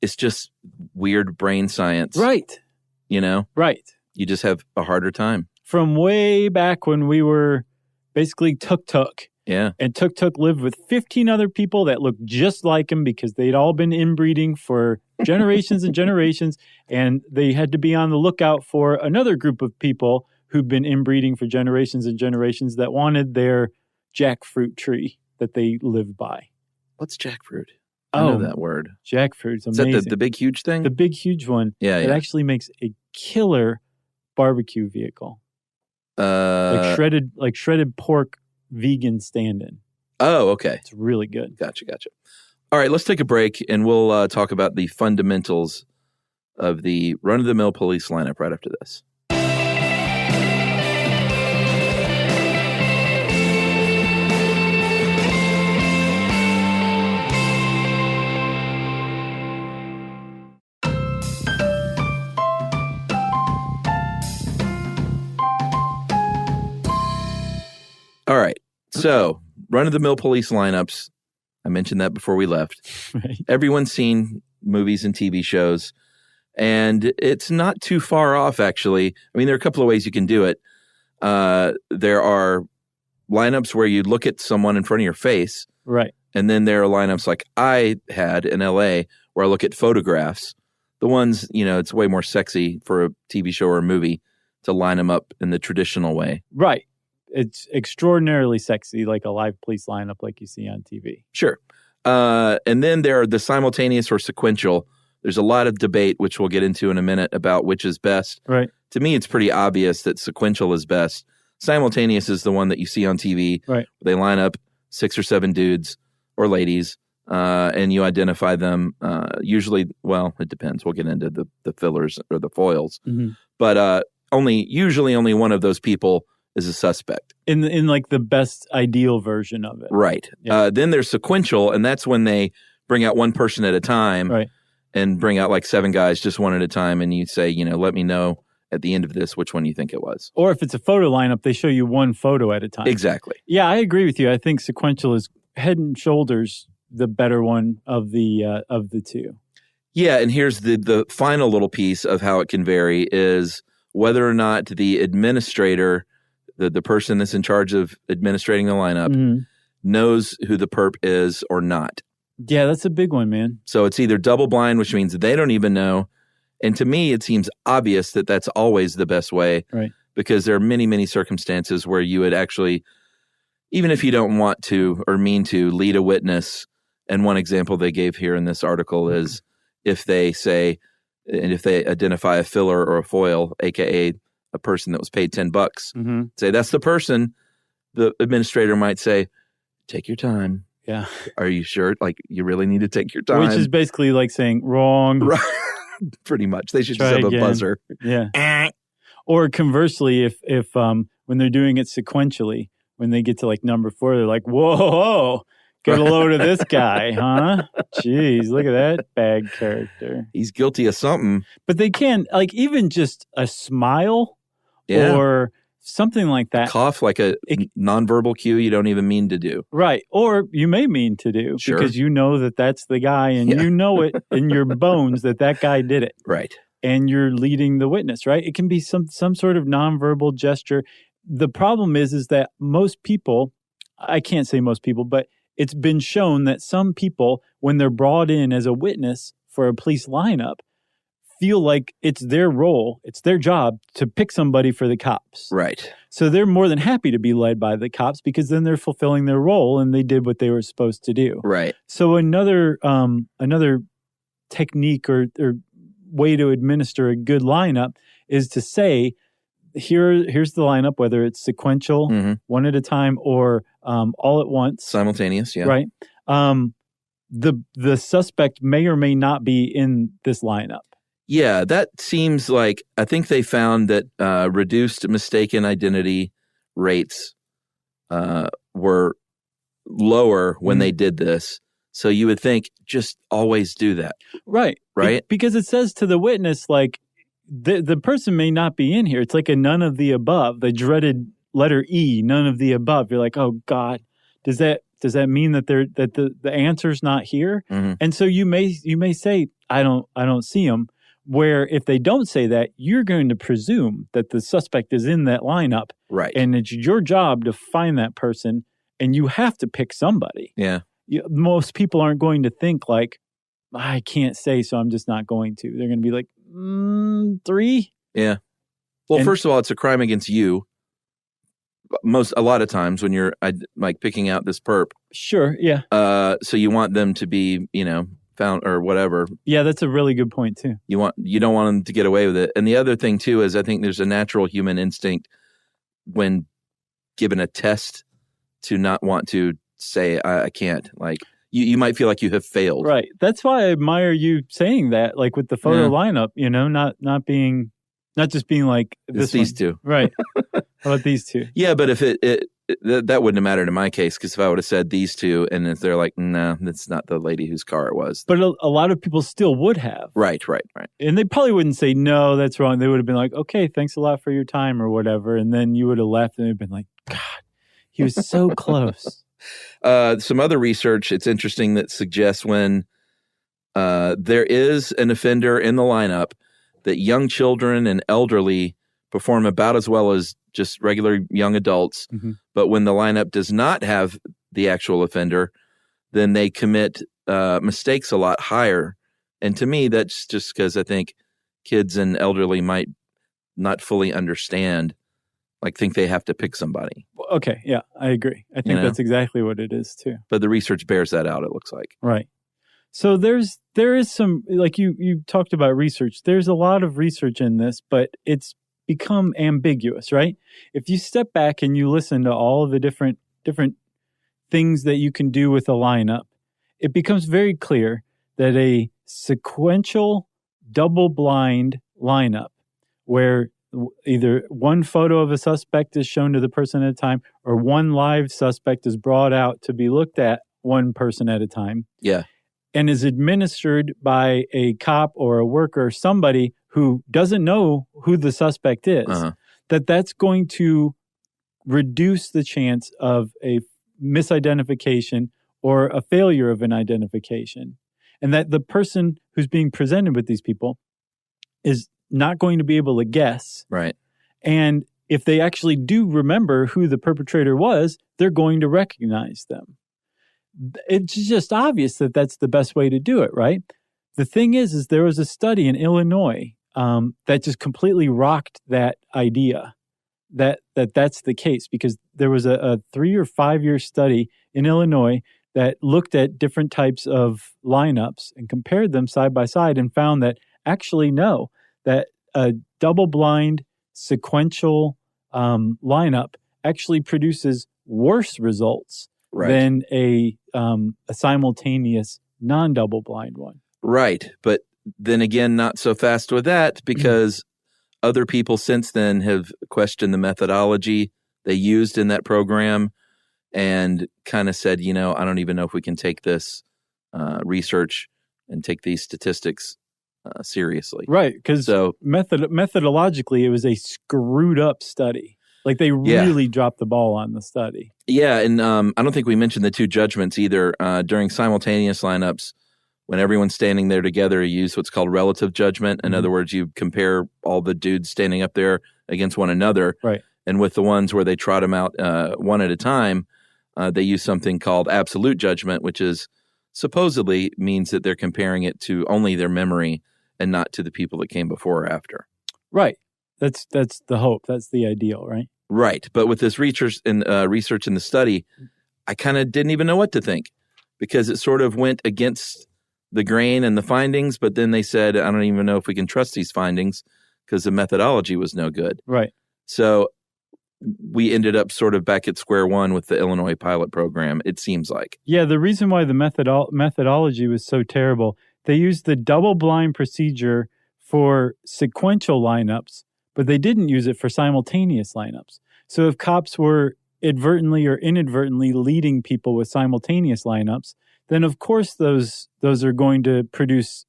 Speaker 5: It's just weird brain science.
Speaker 1: Right.
Speaker 5: You know?
Speaker 1: Right.
Speaker 5: You just have a harder time.
Speaker 1: From way back when we were basically tuk-tuk.
Speaker 5: Yeah.
Speaker 1: And tuk-tuk lived with 15 other people that looked just like him because they'd all been inbreeding for generations and generations. And they had to be on the lookout for another group of people who'd been inbreeding for generations and generations that wanted their jackfruit tree that they lived by.
Speaker 5: What's jackfruit? I know that word.
Speaker 1: Jackfruit's amazing.
Speaker 5: Is that the big, huge thing?
Speaker 1: The big, huge one.
Speaker 5: Yeah,
Speaker 1: It actually makes a killer barbecue vehicle. Like shredded pork vegan stand-in.
Speaker 5: Oh, okay.
Speaker 1: It's really good.
Speaker 5: Gotcha. All right, let's take a break, and we'll talk about the fundamentals of the run-of-the-mill police lineup right after this. All right. So, run-of-the-mill police lineups. I mentioned that before we left.
Speaker 1: Right.
Speaker 5: Everyone's seen movies and TV shows, and it's not too far off, actually. I mean, there are a couple of ways you can do it. There are lineups where you look at someone in front of your face.
Speaker 1: Right.
Speaker 5: And then there are lineups like I had in LA where I look at photographs. The ones, it's way more sexy for a TV show or a movie to line them up in the traditional way.
Speaker 1: Right. It's extraordinarily sexy, like a live police lineup like you see on TV.
Speaker 5: Sure. And then there are the simultaneous or sequential. There's a lot of debate, which we'll get into in a minute, about which is best.
Speaker 1: Right.
Speaker 5: To me, it's pretty obvious that sequential is best. Simultaneous is the one that you see on TV.
Speaker 1: Right.
Speaker 5: They line up 6 or 7 dudes or ladies, and you identify them. Usually, well, it depends. We'll get into the fillers or the foils.
Speaker 1: Mm-hmm.
Speaker 5: But usually only one of those people is a suspect.
Speaker 1: In like the best ideal version of it.
Speaker 5: Right.
Speaker 1: Yeah.
Speaker 5: Then there's sequential, and that's when they bring out one person at a time.
Speaker 1: Right.
Speaker 5: And bring out like 7 guys just one at a time, and you say, let me know at the end of this which one you think it was.
Speaker 1: Or if it's a photo lineup, they show you one photo at a time.
Speaker 5: Exactly.
Speaker 1: Yeah, I agree with you. I think sequential is head and shoulders the better one of the two.
Speaker 5: Yeah, and here's the final little piece of how it can vary is whether or not the administrator, the person that's in charge of administrating the lineup, knows who the perp is or not.
Speaker 1: Yeah, that's a big one, man.
Speaker 5: So it's either double blind, which means they don't even know. And to me, it seems obvious that that's always the best way.
Speaker 1: Right.
Speaker 5: Because there are many, many circumstances where you would actually, even if you don't want to or mean to, lead a witness. And one example they gave here in this article is if they say, and if they identify a filler or a foil, aka a person that was paid $10. Say, that's the person. The administrator might say, take your time.
Speaker 1: Yeah.
Speaker 5: Are you sure? Like, you really need to take your time.
Speaker 1: Which is basically like saying wrong.
Speaker 5: Right. Pretty much. They should
Speaker 1: Try
Speaker 5: just have
Speaker 1: again.
Speaker 5: a buzzer.
Speaker 1: Yeah. Or conversely, if when they're doing it sequentially, when they get to like number 4, they're like, whoa, get a load of this guy, huh? Jeez, look at that bad character.
Speaker 5: He's guilty of something.
Speaker 1: But they can, like, even just a smile or something like that.
Speaker 5: Cough, like a nonverbal cue you don't even mean to do.
Speaker 1: Right. Or you may mean to do because you know that that's the guy and you know it in your bones that guy did it.
Speaker 5: Right.
Speaker 1: And you're leading the witness, right? It can be some sort of nonverbal gesture. The problem is that most people, I can't say most people, but it's been shown that some people, when they're brought in as a witness for a police lineup, feel like it's their role, it's their job to pick somebody for the cops.
Speaker 5: Right.
Speaker 1: So they're more than happy to be led by the cops because then they're fulfilling their role and they did what they were supposed to do.
Speaker 5: Right.
Speaker 1: So another technique or way to administer a good lineup is to say, here's the lineup, whether it's sequential, one at a time, or all at once.
Speaker 5: Simultaneous, yeah.
Speaker 1: Right. The suspect may or may not be in this lineup.
Speaker 5: Yeah, that seems like, I think they found that reduced mistaken identity rates were lower when they did this. So you would think just always do that.
Speaker 1: Right.
Speaker 5: Right?
Speaker 1: Because it says to the witness, like, the person may not be in here. It's like a none of the above, the dreaded letter E, none of the above. You're like, oh God, does that mean that the answer's not here? And so you may say, I don't see him. Where if they don't say that, you're going to presume that the suspect is in that lineup.
Speaker 5: Right.
Speaker 1: And it's your job to find that person, and you have to pick somebody.
Speaker 5: Yeah.
Speaker 1: Most people aren't going to think like, I can't say, so I'm just not going to. They're going to be like, 3?
Speaker 5: Yeah. Well, first of all, it's a crime against you. A lot of times when you're like picking out this perp.
Speaker 1: Sure, yeah.
Speaker 5: So you want them to be, found or whatever.
Speaker 1: Yeah, that's a really good point too.
Speaker 5: You don't want them to get away with it. And the other thing too is I think there's a natural human instinct when given a test to not want to say I can't. Like you might feel like you have failed.
Speaker 1: Right. That's why I admire you saying that, like with the photo lineup, not just being like
Speaker 5: it's these two.
Speaker 1: Right. How about these two?
Speaker 5: Yeah, but if that wouldn't have mattered in my case, because if I would have said these two and if they're like, no, that's not the lady whose car it was.
Speaker 1: But a lot of people still would have.
Speaker 5: Right.
Speaker 1: And they probably wouldn't say, no, that's wrong. They would have been like, okay, thanks a lot for your time or whatever. And then you would have left and they'd been like, God, he was so close.
Speaker 5: Some other research, it's interesting, that suggests when there is an offender in the lineup, that young children and elderly perform about as well as just regular young adults. But when the lineup does not have the actual offender, then they commit mistakes a lot higher. And to me, that's just because I think kids and elderly might not fully understand, like think they have to pick somebody.
Speaker 1: Okay, yeah, I agree. I think that's exactly what it is too.
Speaker 5: But the research bears that out, it looks like.
Speaker 1: Right. So there is some, like you talked about research. There's a lot of research in this, but it's become ambiguous, right? If you step back and you listen to all of the different things that you can do with a lineup, it becomes very clear that a sequential double-blind lineup where either one photo of a suspect is shown to the person at a time or one live suspect is brought out to be looked at one person at a time.
Speaker 5: Yeah.
Speaker 1: And is administered by a cop or a worker, somebody who doesn't know who the suspect is, that's going to reduce the chance of a misidentification or a failure of an identification. And that the person who's being presented with these people is not going to be able to guess.
Speaker 5: Right.
Speaker 1: And if they actually do remember who the perpetrator was, they're going to recognize them. It's just obvious that that's the best way to do it, right? The thing is there was a study in Illinois that just completely rocked that idea that's the case, because there was a 3 or 5 year study in Illinois that looked at different types of lineups and compared them side by side and found that actually no, that a double-blind sequential lineup actually produces worse results
Speaker 5: Right.
Speaker 1: than a simultaneous non-double-blind one.
Speaker 5: Right. But then again, not so fast with that, because other people since then have questioned the methodology they used in that program and kind of said, I don't even know if we can take this research and take these statistics seriously.
Speaker 1: Right, because methodologically, it was a screwed up study. Like they really dropped the ball on the study.
Speaker 5: Yeah, and I don't think we mentioned the two judgments either. During simultaneous lineups, when everyone's standing there together, you use what's called relative judgment. In other words, you compare all the dudes standing up there against one another.
Speaker 1: Right.
Speaker 5: And with the ones where they trot them out one at a time, they use something called absolute judgment, which is supposedly means that they're comparing it to only their memory and not to the people that came before or after.
Speaker 1: Right. That's the hope. That's the ideal, right?
Speaker 5: Right. But with this research in the study, I kind of didn't even know what to think because it sort of went against the grain and the findings. But then they said, I don't even know if we can trust these findings because the methodology was no good.
Speaker 1: Right.
Speaker 5: So we ended up sort of back at square one with the Illinois pilot program, it seems like.
Speaker 1: Yeah, the reason why the methodology was so terrible, they used the double-blind procedure for sequential lineups, but they didn't use it for simultaneous lineups. So if cops were advertently or inadvertently leading people with simultaneous lineups, then of course those are going to produce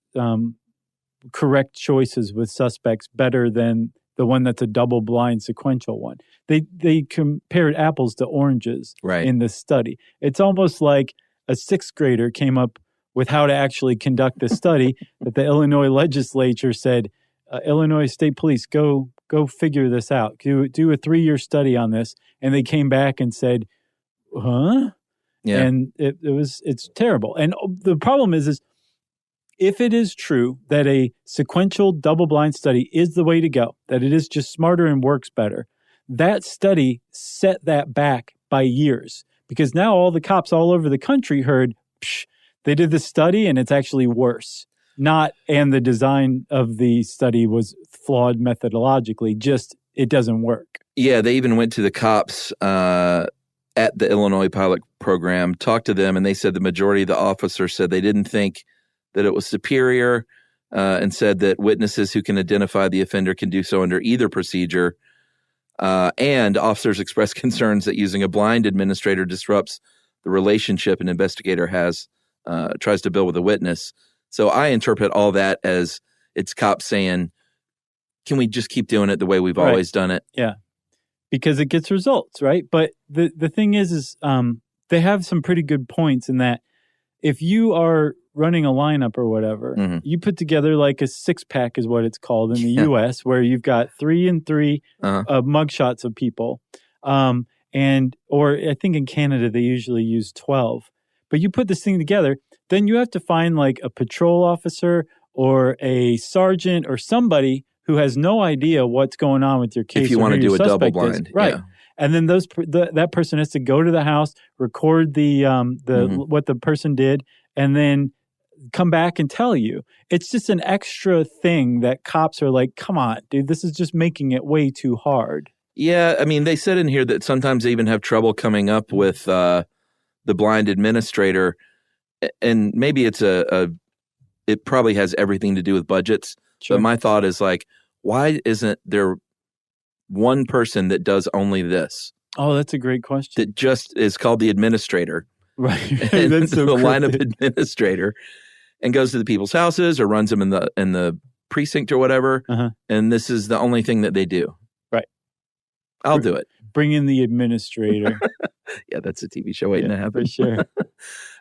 Speaker 1: correct choices with suspects better than the one that's a double-blind sequential one. They compared apples to oranges in this study. It's almost like a sixth grader came up with how to actually conduct this study that the Illinois legislature said, Illinois State Police, go figure this out. Do a 3-year study on this. And they came back and said, huh?
Speaker 5: Yeah.
Speaker 1: And it's terrible. And the problem is if it is true that a sequential double-blind study is the way to go, that it is just smarter and works better, that study set that back by years. Because now all the cops all over the country heard, they did the study and it's actually worse. And the design of the study was flawed methodologically, just it doesn't work.
Speaker 5: Yeah, they even went to the cops at the Illinois pilot program, talked to them, and they said the majority of the officers said they didn't think that it was superior and said that witnesses who can identify the offender can do so under either procedure. And officers expressed concerns that using a blind administrator disrupts the relationship an investigator tries to build with a witness. So I interpret all that as it's cops saying, can we just keep doing it the way we've always done it?
Speaker 1: Yeah, because it gets results, right? But the thing is they have some pretty good points in that if you are running a lineup or whatever, you put together like a 6-pack is what it's called in the U.S., where you've got 3 and 3 mugshots of people. Or I think in Canada, they usually use 12. But you put this thing together, then you have to find like a patrol officer or a sergeant or somebody who has no idea what's going on with your case.
Speaker 5: If you want to do a double blind.
Speaker 1: Right.
Speaker 5: Yeah.
Speaker 1: And then that person has to go to the house, record what the person did, and then come back and tell you. It's just an extra thing that cops are like, come on, dude, this is just making it way too hard.
Speaker 5: Yeah, I mean, they said in here that sometimes they even have trouble coming up with the blind administrator, and maybe it probably has everything to do with budgets.
Speaker 1: Sure.
Speaker 5: But my thought is like, why isn't there one person that does only this?
Speaker 1: Oh, that's a great question.
Speaker 5: That just is called the administrator.
Speaker 1: Right.
Speaker 5: And
Speaker 1: That's so
Speaker 5: the lineup
Speaker 1: cryptic.
Speaker 5: administrator, and goes to the people's houses or runs them in the precinct or whatever. And this is the only thing that they do.
Speaker 1: Right.
Speaker 5: I'll do it.
Speaker 1: Bring in the administrator.
Speaker 5: Yeah, that's a TV show waiting to happen.
Speaker 1: For sure.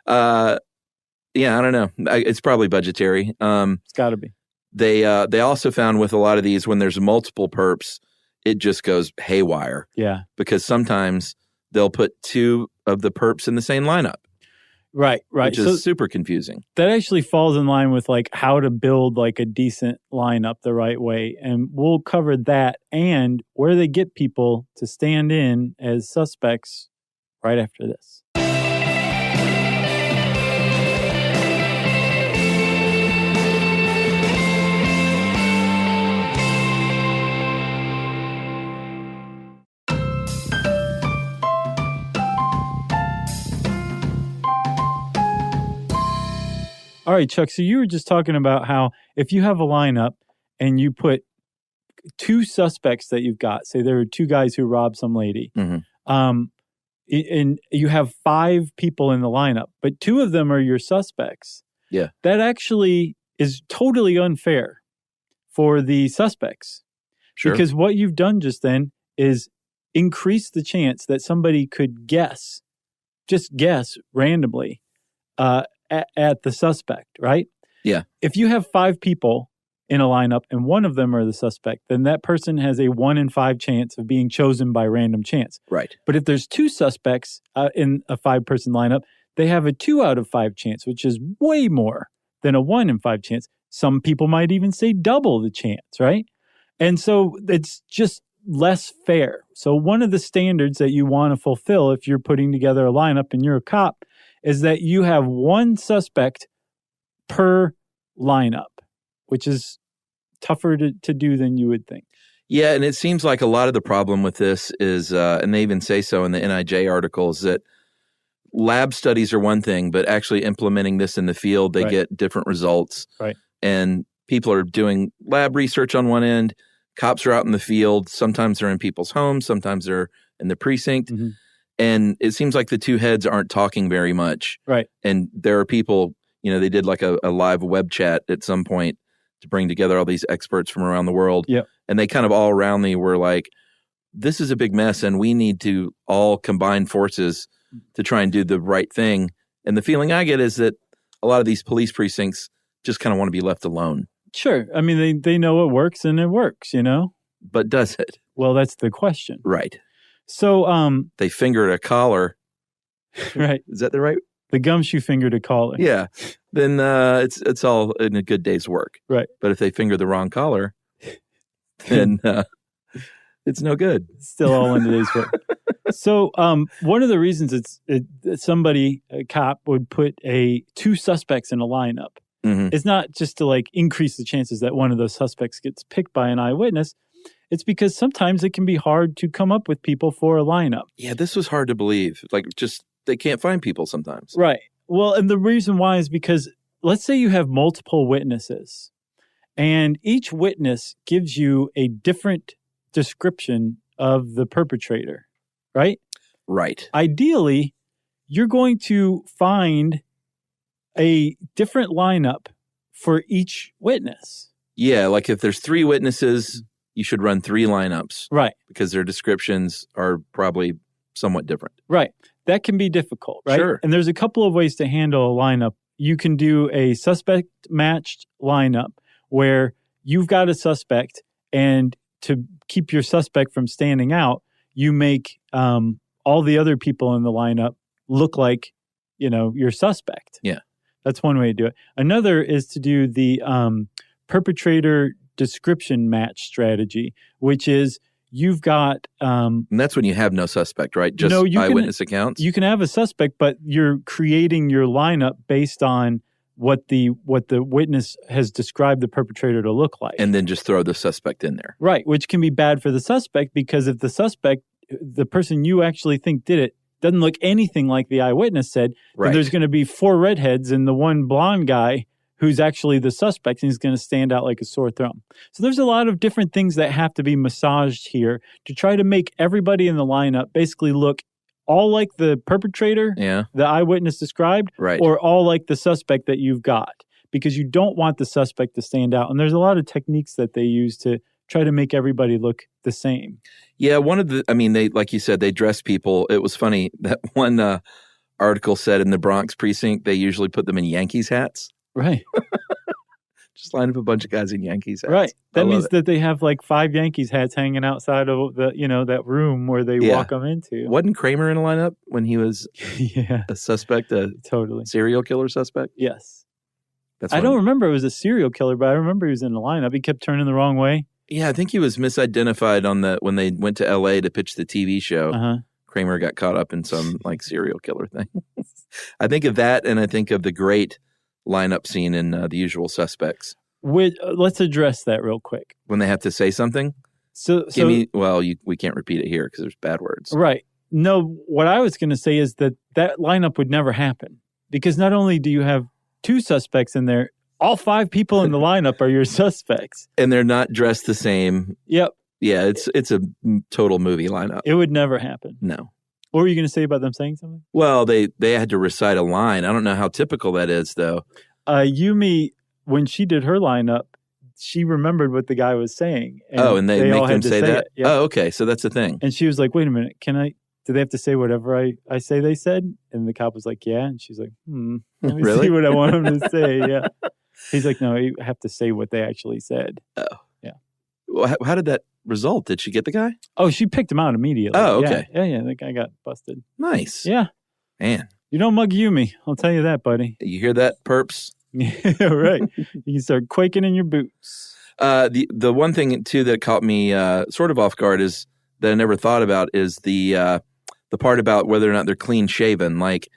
Speaker 5: Yeah, I don't know. It's probably budgetary.
Speaker 1: It's got to be.
Speaker 5: They also found with a lot of these, when there's multiple perps, it just goes haywire.
Speaker 1: Yeah.
Speaker 5: Because sometimes they'll put 2 of the perps in the same lineup.
Speaker 1: Right.
Speaker 5: Which is super confusing.
Speaker 1: That actually falls in line with like how to build like a decent lineup the right way. And we'll cover that and where they get people to stand in as suspects right after this. All right, Chuck. So you were just talking about how if you have a lineup and you put two suspects that you've got, say there are two guys who robbed some lady, and you have 5 people in the lineup, but 2 of them are your suspects.
Speaker 5: Yeah.
Speaker 1: That actually is totally unfair for the suspects.
Speaker 5: Sure.
Speaker 1: Because what you've done just then is increase the chance that somebody could just guess randomly at the suspect, right?
Speaker 5: Yeah.
Speaker 1: If you have 5 people in a lineup and one of them are the suspect, then that person has a 1 in 5 chance of being chosen by random chance.
Speaker 5: Right.
Speaker 1: But if there's 2 suspects in a 5-person lineup, they have a 2 out of 5 chance, which is way more than a 1 in 5 chance. Some people might even say double the chance, right? And so it's just less fair. So one of the standards that you want to fulfill if you're putting together a lineup and you're a cop is that you have 1 suspect per lineup, which is tougher to do than you would think.
Speaker 5: Yeah, and it seems like a lot of the problem with this is, and they even say so in the NIJ articles, that lab studies are one thing, but actually implementing this in the field, they get different results.
Speaker 1: Right.
Speaker 5: And people are doing lab research on one end. Cops are out in the field. Sometimes they're in people's homes. Sometimes they're in the precinct.
Speaker 1: Mm-hmm.
Speaker 5: And it seems like the two heads aren't talking very much.
Speaker 1: Right.
Speaker 5: And there are people, they did like a live web chat at some point to bring together all these experts from around the world.
Speaker 1: Yep.
Speaker 5: And they kind of all around me were like, this is a big mess and we need to all combine forces to try and do the right thing. And the feeling I get is that a lot of these police precincts just kind of want to be left alone.
Speaker 1: Sure. I mean, they know it works and it works,
Speaker 5: But does it?
Speaker 1: Well, that's the question.
Speaker 5: Right.
Speaker 1: So,
Speaker 5: they fingered a collar.
Speaker 1: Right.
Speaker 5: Is that the right?
Speaker 1: The gumshoe finger to collar.
Speaker 5: Yeah. Then it's all in a good day's work.
Speaker 1: Right.
Speaker 5: But if they finger the wrong collar, then it's no good.
Speaker 1: It's still all in today's work. So one of the reasons a cop would put 2 suspects in a lineup.
Speaker 5: Mm-hmm.
Speaker 1: It's not just to increase the chances that one of those suspects gets picked by an eyewitness. It's because sometimes it can be hard to come up with people for a lineup.
Speaker 5: Yeah, this was hard to believe. They can't find people sometimes.
Speaker 1: Right. Well, and the reason why is because let's say you have multiple witnesses and each witness gives you a different description of the perpetrator, right?
Speaker 5: Right.
Speaker 1: Ideally, you're going to find a different lineup for each witness.
Speaker 5: Yeah, like if there's 3 witnesses, you should run 3 lineups.
Speaker 1: Right.
Speaker 5: Because their descriptions are probably somewhat different.
Speaker 1: Right. That can be difficult, right?
Speaker 5: Sure.
Speaker 1: And there's a couple of ways to handle a lineup. You can do a suspect matched lineup where you've got a suspect, and to keep your suspect from standing out, you make all the other people in the lineup look like, your suspect.
Speaker 5: Yeah.
Speaker 1: That's one way to do it. Another is to do the perpetrator description match strategy, which is you've got...
Speaker 5: and that's when you have no suspect, right? Just eyewitness accounts?
Speaker 1: You can have a suspect, but you're creating your lineup based on what the witness has described the perpetrator to look like.
Speaker 5: And then just throw the suspect in there.
Speaker 1: Right, which can be bad for the suspect because if the suspect, the person you actually think did it, doesn't look anything like the eyewitness said, then there's going to be 4 redheads and the one blonde guy who's actually the suspect, and he's going to stand out like a sore thumb. So there's a lot of different things that have to be massaged here to try to make everybody in the lineup basically look all like the perpetrator, the eyewitness described, or all like the suspect that you've got, because you don't want the suspect to stand out. And there's a lot of techniques that they use to try to make everybody look the same.
Speaker 5: Yeah, they, like you said, they dress people. It was funny that one article said in the Bronx precinct, they usually put them in Yankees hats.
Speaker 1: Right.
Speaker 5: Just line up a bunch of guys in Yankees hats.
Speaker 1: Right. That means that they have 5 Yankees hats hanging outside of the, that room where they walk them into.
Speaker 5: Wasn't Kramer in a lineup when he was
Speaker 1: a
Speaker 5: suspect,
Speaker 1: totally
Speaker 5: serial killer suspect?
Speaker 1: Yes. I don't remember it was a serial killer, but I remember he was in the lineup. He kept turning the wrong way.
Speaker 5: Yeah, I think he was misidentified when they went to L.A. to pitch the TV show.
Speaker 1: Uh-huh.
Speaker 5: Kramer got caught up in some serial killer thing. I think of that, and I think of the great lineup scene in The Usual Suspects.
Speaker 1: Let's address that real quick.
Speaker 5: When they have to say something? We can't repeat it here because there's bad words.
Speaker 1: Right. No, what I was going to say is that lineup would never happen because not only do you have 2 suspects in there, all 5 people in the lineup are your suspects.
Speaker 5: And they're not dressed the same.
Speaker 1: Yep.
Speaker 5: Yeah, it's a total movie lineup.
Speaker 1: It would never happen.
Speaker 5: No.
Speaker 1: What were you going to say about them saying something?
Speaker 5: Well, they had to recite a line. I don't know how typical that is, though.
Speaker 1: Yumi, when she did her lineup, she remembered what the guy was saying.
Speaker 5: And they make them say that?
Speaker 1: Yeah.
Speaker 5: Oh, okay. So that's the thing.
Speaker 1: And she was like, wait a minute, do they have to say whatever I say they said? And the cop was like, yeah. And she's like, let me
Speaker 5: Really?
Speaker 1: see what I want him to say. Yeah. He's like, no, you have to say what they actually said.
Speaker 5: Oh.
Speaker 1: Yeah.
Speaker 5: Well, how did that result? Did she get the guy?
Speaker 1: Oh, she picked him out immediately.
Speaker 5: Oh, okay.
Speaker 1: Yeah. The guy got busted.
Speaker 5: Nice.
Speaker 1: Yeah.
Speaker 5: Man.
Speaker 1: You don't mug Yumi. I'll tell you that, buddy.
Speaker 5: You hear that, perps?
Speaker 1: Yeah, right. You can start quaking in your boots.
Speaker 5: The one thing, too, that caught me sort of off guard is that I never thought about is the part about whether or not they're clean shaven. Like,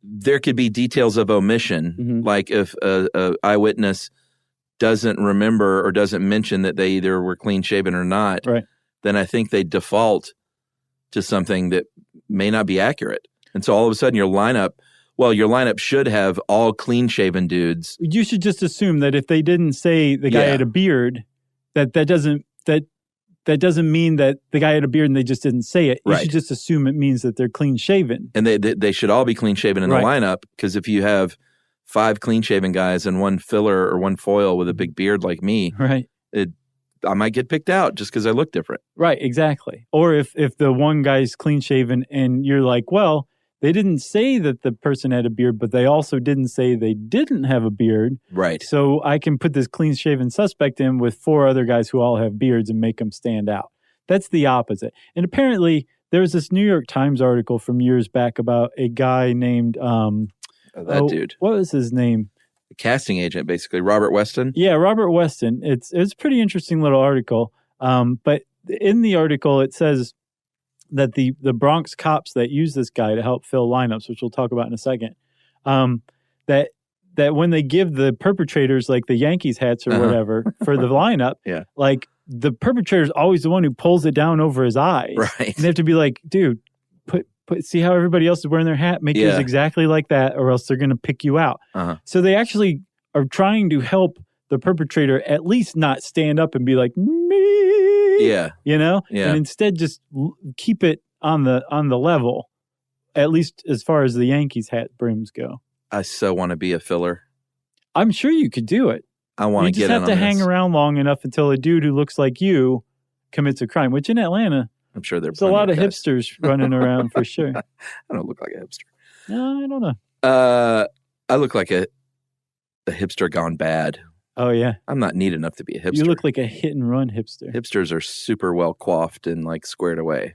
Speaker 5: there could be details of omission, like if a eyewitness doesn't remember or doesn't mention that they either were clean shaven or not,
Speaker 1: right,
Speaker 5: then I think they default to something that may not be accurate. And so all of a sudden your lineup should have all clean shaven dudes.
Speaker 1: You should just assume that if they didn't say the guy had a beard, that doesn't mean that the guy had a beard and they just didn't say it. You should just assume it means that they're clean shaven.
Speaker 5: And they should all be clean shaven in the lineup, because if you have 5 clean shaven guys and 1 filler or 1 foil with a big beard like me,
Speaker 1: right,
Speaker 5: I might get picked out just because I look different.
Speaker 1: Right, exactly. Or if the one guy's clean shaven and you're like, well, they didn't say that the person had a beard, but they also didn't say they didn't have a beard.
Speaker 5: Right.
Speaker 1: So I can put this clean-shaven suspect in with 4 other guys who all have beards and make them stand out. That's the opposite. And apparently, there was this New York Times article from years back about a guy named...
Speaker 5: dude.
Speaker 1: What was his name?
Speaker 5: The casting agent, basically. Robert Weston?
Speaker 1: Yeah, Robert Weston. It's a pretty interesting little article. But in the article, it says that the Bronx cops that use this guy to help fill lineups, which we'll talk about in a second, that when they give the perpetrators like the Yankees hats or whatever for the lineup, like the perpetrator's always the one who pulls it down over his eyes.
Speaker 5: Right.
Speaker 1: And they have to be like, dude, see how everybody else is wearing their hat? Make yours exactly like that, or else they're going to pick you out. So they actually are trying to help the perpetrator at least not stand up and be like, me.
Speaker 5: Yeah.
Speaker 1: You know?
Speaker 5: Yeah.
Speaker 1: And instead just keep it on the level, at least as far as the Yankees hat brims go.
Speaker 5: I so want to be a filler.
Speaker 1: I'm sure you could do it.
Speaker 5: I want to get in on
Speaker 1: You just have to hang around long enough until a dude who looks like you commits a crime, which in Atlanta,
Speaker 5: I'm sure there's
Speaker 1: a lot of hipsters running around for sure.
Speaker 5: I don't look like a hipster.
Speaker 1: No, I don't know.
Speaker 5: I look like a hipster gone bad.
Speaker 1: Oh, yeah.
Speaker 5: I'm not neat enough to be a hipster.
Speaker 1: You look like a hit and run hipster.
Speaker 5: Hipsters are super well coiffed and like squared away.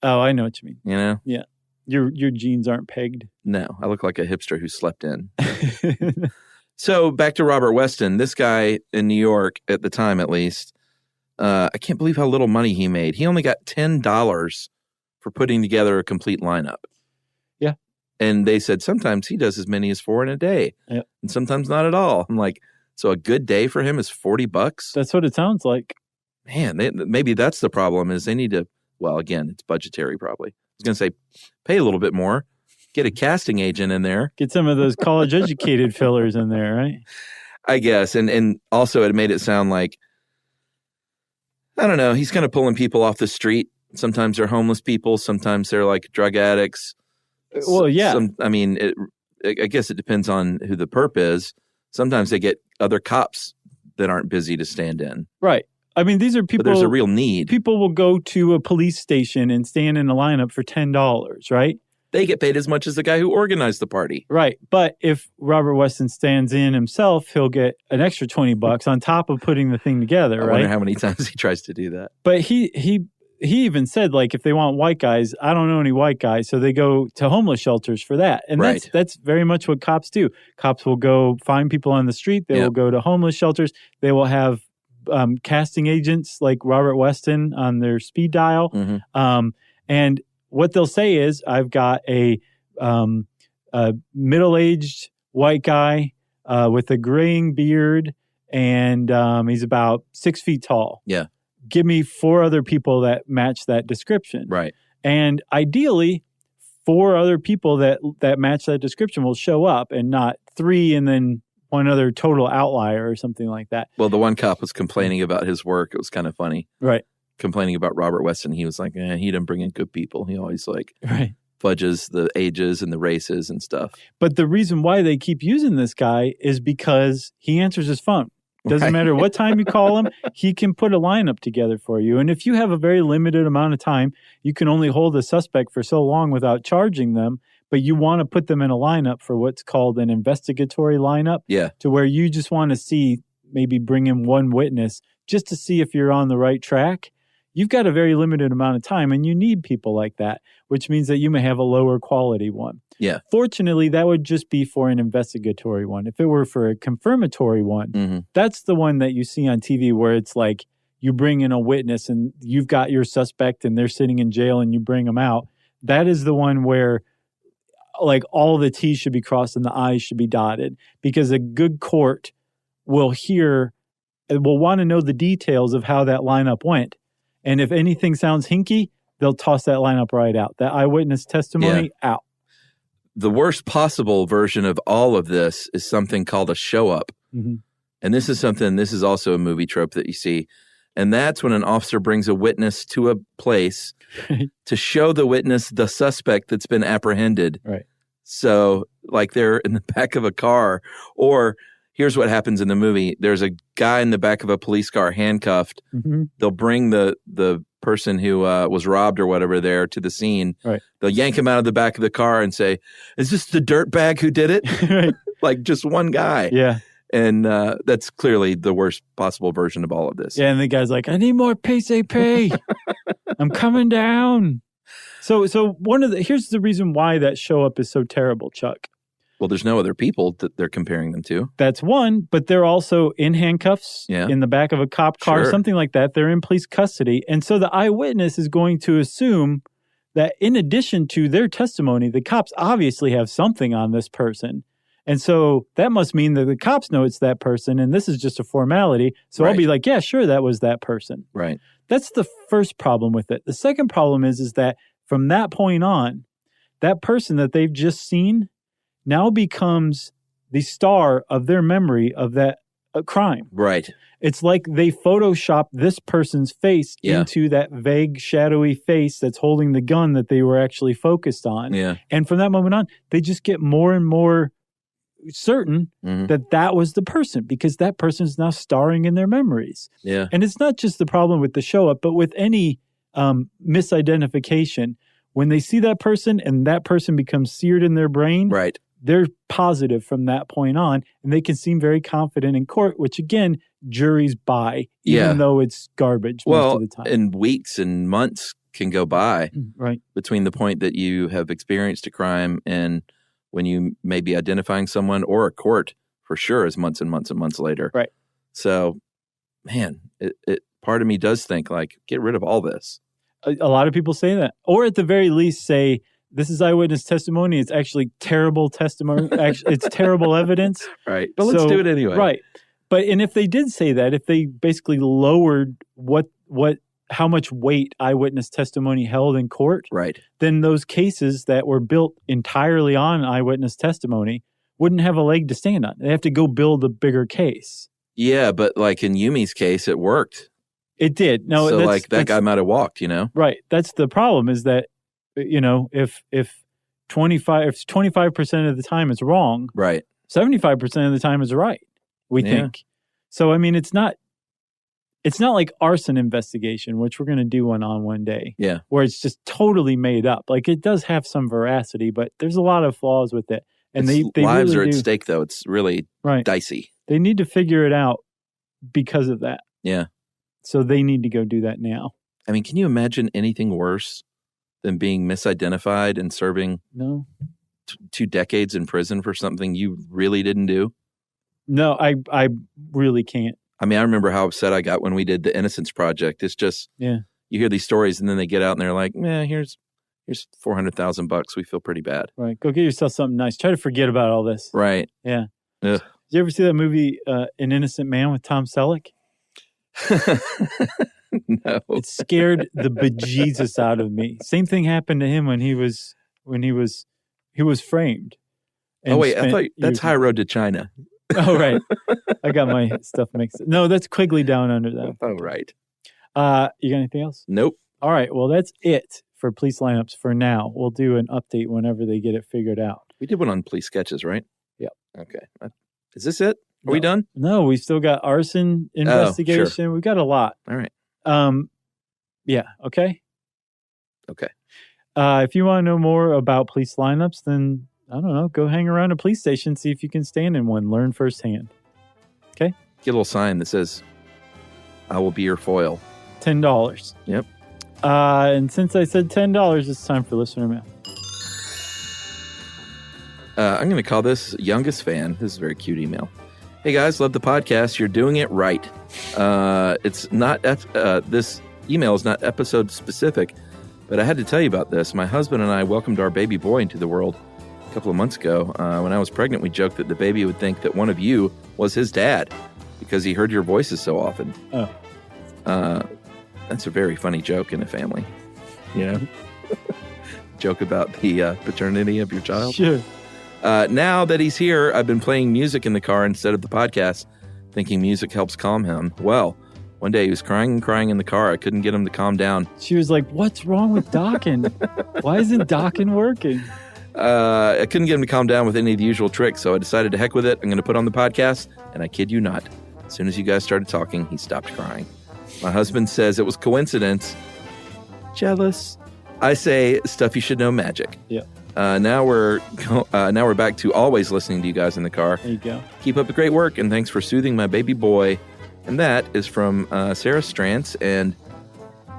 Speaker 1: Oh, I know what you mean.
Speaker 5: You know?
Speaker 1: Yeah. Your jeans aren't pegged.
Speaker 5: No, I look like a hipster who slept in. So back to Robert Weston. This guy in New York, at the time at least, I can't believe how little money he made. He only got $10 for putting together a complete lineup.
Speaker 1: Yeah.
Speaker 5: And they said sometimes he does as many as 4 in a day.
Speaker 1: Yep.
Speaker 5: And sometimes not at all. I'm like, so a good day for him is $40?
Speaker 1: That's what it sounds like.
Speaker 5: Man, maybe that's the problem, is they need to, well, again, it's budgetary probably. I was going to say, pay a little bit more. Get a casting agent in there.
Speaker 1: Get some of those college-educated fillers in there, right?
Speaker 5: I guess. And also it made it sound like, I don't know, he's kind of pulling people off the street. Sometimes they're homeless people. Sometimes they're like drug addicts.
Speaker 1: Well, yeah.
Speaker 5: I guess it depends on who the perp is. Sometimes they get other cops that aren't busy to stand in.
Speaker 1: Right. I mean, these are people.
Speaker 5: But there's a real need.
Speaker 1: People will go to a police station and stand in a lineup for $10, right?
Speaker 5: They get paid as much as the guy who organized the party.
Speaker 1: Right. But if Robert Weston stands in himself, he'll get an extra $20 on top of putting the thing together, right?
Speaker 5: I wonder how many times he tries to do that.
Speaker 1: But he even said, like, if they want white guys, I don't know any white guys, so they go to homeless shelters for that. And that's very much what cops do. Cops will go find people on the street. They will go to homeless shelters. They will have casting agents like Robert Weston on their speed dial. Mm-hmm. And what they'll say is, I've got a middle-aged white guy with a graying beard, and he's about 6 feet tall.
Speaker 5: Yeah. Give
Speaker 1: me 4 other people that match that description.
Speaker 5: Right.
Speaker 1: And ideally, 4 other people that match that description will show up, and not 3 and then one other total outlier or something like that.
Speaker 5: Well, the one cop was complaining about his work. It was kind of funny.
Speaker 1: Right.
Speaker 5: Complaining about Robert Weston. He was like, he didn't bring in good people. He always
Speaker 1: right.
Speaker 5: fudges the ages and the races and stuff.
Speaker 1: But the reason why they keep using this guy is because he answers his phone. Doesn't matter what time you call him, he can put a lineup together for you. And if you have a very limited amount of time, you can only hold a suspect for so long without charging them, but you want to put them in a lineup for what's called an investigatory lineup.
Speaker 5: Yeah.
Speaker 1: To where you just want to see, maybe bring in one witness just to see if you're on the right track. You've got a very limited amount of time, and you need people like that, which means that you may have a lower quality one.
Speaker 5: Yeah.
Speaker 1: Fortunately, that would just be for an investigatory one. If it were for a confirmatory one, that's the one that you see on TV where it's like you bring in a witness and you've got your suspect and they're sitting in jail and you bring them out. That is the one where like all the T's should be crossed and the I's should be dotted, because a good court will want to know the details of how that lineup went. And if anything sounds hinky, they'll toss that lineup right out. That eyewitness testimony out.
Speaker 5: The worst possible version of all of this is something called a show up.
Speaker 1: Mm-hmm.
Speaker 5: And this is also a movie trope that you see. And that's when an officer brings a witness to a place to show the witness the suspect that's been apprehended.
Speaker 1: Right.
Speaker 5: So like they're in the back of a car, or here's what happens in the movie. There's a guy in the back of a police car handcuffed. Mm-hmm. They'll bring the person who was robbed or whatever there to the scene.
Speaker 1: Right.
Speaker 5: They'll yank him out of the back of the car and say, "Is this the dirtbag who did it?"
Speaker 1: Right.
Speaker 5: Like just one guy.
Speaker 1: Yeah.
Speaker 5: And that's clearly the worst possible version of all of this.
Speaker 1: Yeah, and the guy's like, "I need more PCP. I'm coming down." So here's the reason why that show up is so terrible, Chuck.
Speaker 5: Well, there's no other people that they're comparing them to.
Speaker 1: That's one, but they're also in handcuffs in the back of a cop car, something like that. They're in police custody. And so the eyewitness is going to assume that in addition to their testimony, the cops obviously have something on this person. And so that must mean that the cops know it's that person, and this is just a formality. So I'll be like, yeah, sure, that was that person.
Speaker 5: Right.
Speaker 1: That's the first problem with it. The second problem is that from that point on, that person that they've just seen now becomes the star of their memory of that crime.
Speaker 5: Right.
Speaker 1: It's like they Photoshop this person's face into that vague, shadowy face that's holding the gun that they were actually focused on.
Speaker 5: Yeah.
Speaker 1: And from that moment on, they just get more and more certain that was the person, because that person is now starring in their memories.
Speaker 5: Yeah.
Speaker 1: And it's not just the problem with the show up, but with any misidentification. When they see that person and that person becomes seared in their brain,
Speaker 5: right,
Speaker 1: they're positive from that point on, and they can seem very confident in court, which again, juries buy, even though it's garbage most of the time.
Speaker 5: And weeks and months can go by
Speaker 1: between
Speaker 5: the point that you have experienced a crime and when you may be identifying someone, or a court for sure is months and months and months later.
Speaker 1: Right.
Speaker 5: So, man, it part of me does think like, get rid of all this.
Speaker 1: A lot of people say that, or at the very least say, this is eyewitness testimony. It's actually terrible testimony. It's terrible evidence.
Speaker 5: Right. But let's do it anyway.
Speaker 1: Right. And if they did say that, if they basically lowered how much weight eyewitness testimony held in court,
Speaker 5: right, then
Speaker 1: those cases that were built entirely on eyewitness testimony wouldn't have a leg to stand on. They have to go build a bigger case.
Speaker 5: Yeah, but like in Yumi's case, it worked.
Speaker 1: It did. No,
Speaker 5: so like that guy might have walked, Right.
Speaker 1: That's the problem, is that, if 25% of the time it's wrong,
Speaker 5: right,
Speaker 1: 75% of the time is right, we think. So, I mean, it's not like arson investigation, which we're going to do one day.
Speaker 5: Yeah.
Speaker 1: Where it's just totally made up. Like, it does have some veracity, but there's a lot of flaws with it. And they
Speaker 5: lives
Speaker 1: really
Speaker 5: are at stake, though. It's really dicey.
Speaker 1: They need to figure it out because of that.
Speaker 5: Yeah.
Speaker 1: So they need to go do that now.
Speaker 5: I mean, can you imagine anything worse than being misidentified and serving 2 decades in prison for something you really didn't do?
Speaker 1: No, I really can't.
Speaker 5: I mean, I remember how upset I got when we did the Innocence Project. It's just, you hear these stories and then they get out and they're like, here's $400,000. We feel pretty bad.
Speaker 1: Right. Go get yourself something nice. Try to forget about all this.
Speaker 5: Right.
Speaker 1: Yeah.
Speaker 5: Ugh.
Speaker 1: Did you ever see that movie, An Innocent Man, with Tom Selleck?
Speaker 5: No.
Speaker 1: It scared the bejesus out of me. Same thing happened to him when he was when he was framed.
Speaker 5: Oh wait, I thought that's High Road to China.
Speaker 1: Oh right, I got my stuff mixed. No, that's Quigley Down Under them.
Speaker 5: Oh right.
Speaker 1: You got anything else?
Speaker 5: Nope.
Speaker 1: All right. Well, that's it for police lineups for now. We'll do an update whenever they get it figured out.
Speaker 5: We did one on police sketches, right?
Speaker 1: Yep.
Speaker 5: Okay. Is this it? Are we done?
Speaker 1: No, we still got arson investigation.
Speaker 5: Sure.
Speaker 1: We've got a lot.
Speaker 5: All right.
Speaker 1: Yeah. Okay.
Speaker 5: Okay.
Speaker 1: If you want to know more about police lineups, then I don't know. Go hang around a police station, see if you can stand in one. Learn firsthand. Okay.
Speaker 5: Get a little sign that says, "I will be your foil."
Speaker 1: $10.
Speaker 5: Yep.
Speaker 1: And since I said $10, it's time for listener mail.
Speaker 5: I'm going to call this youngest fan. This is a very cute email. Hey guys, love the podcast. You're doing it right. It's not this email is not episode specific, but I had to tell you about this. My husband and I welcomed our baby boy into the world a couple of months ago. When I was pregnant, we joked that the baby would think that one of you was his dad because he heard your voices so often.
Speaker 1: Oh.
Speaker 5: That's a very funny joke in a family. Yeah. Joke about the paternity of your child.
Speaker 1: Sure.
Speaker 5: Now that he's here, I've been playing music in the car instead of the podcast, thinking music helps calm him. Well, one day he was crying and crying in the car. I couldn't get him to calm down.
Speaker 1: She was like, "What's wrong with Dockin? Why isn't Dockin working?"
Speaker 5: I couldn't get him to calm down with any of the usual tricks, so I decided to heck with it. I'm going to put on the podcast, and I kid you not, as soon as you guys started talking, he stopped crying. My husband says it was coincidence. Jealous. I say stuff you should know magic.
Speaker 1: Yeah.
Speaker 5: Now we're back to always listening to you guys in the car.
Speaker 1: There you go.
Speaker 5: Keep up the great work, and thanks for soothing my baby boy. And that is from Sarah Strantz and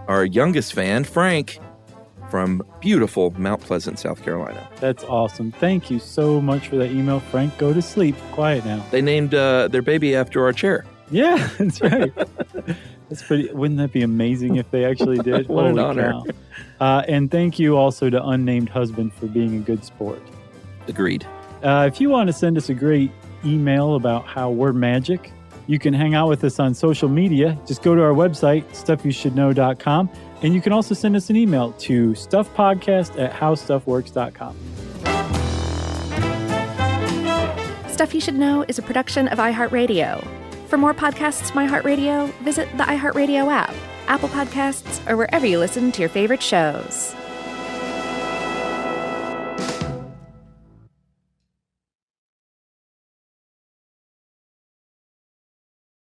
Speaker 5: our youngest fan, Frank, from beautiful Mount Pleasant, South Carolina.
Speaker 1: That's awesome. Thank you so much for that email, Frank. Go to sleep. Quiet now.
Speaker 5: They named their baby after our chair.
Speaker 1: Yeah, that's right. That's pretty. Wouldn't that be amazing if they actually did?
Speaker 5: What an honor.
Speaker 1: And thank you also to Unnamed Husband for being a good sport.
Speaker 5: Agreed.
Speaker 1: If you want to send us a great email about how we're magic, you can hang out with us on social media. Just go to our website, stuffyoushouldknow.com. And you can also send us an email to stuffpodcast@howstuffworks.com.
Speaker 2: Stuff You Should Know is a production of iHeartRadio. For more podcasts from iHeartRadio, visit the iHeartRadio app, Apple Podcasts, or wherever you listen to your favorite shows.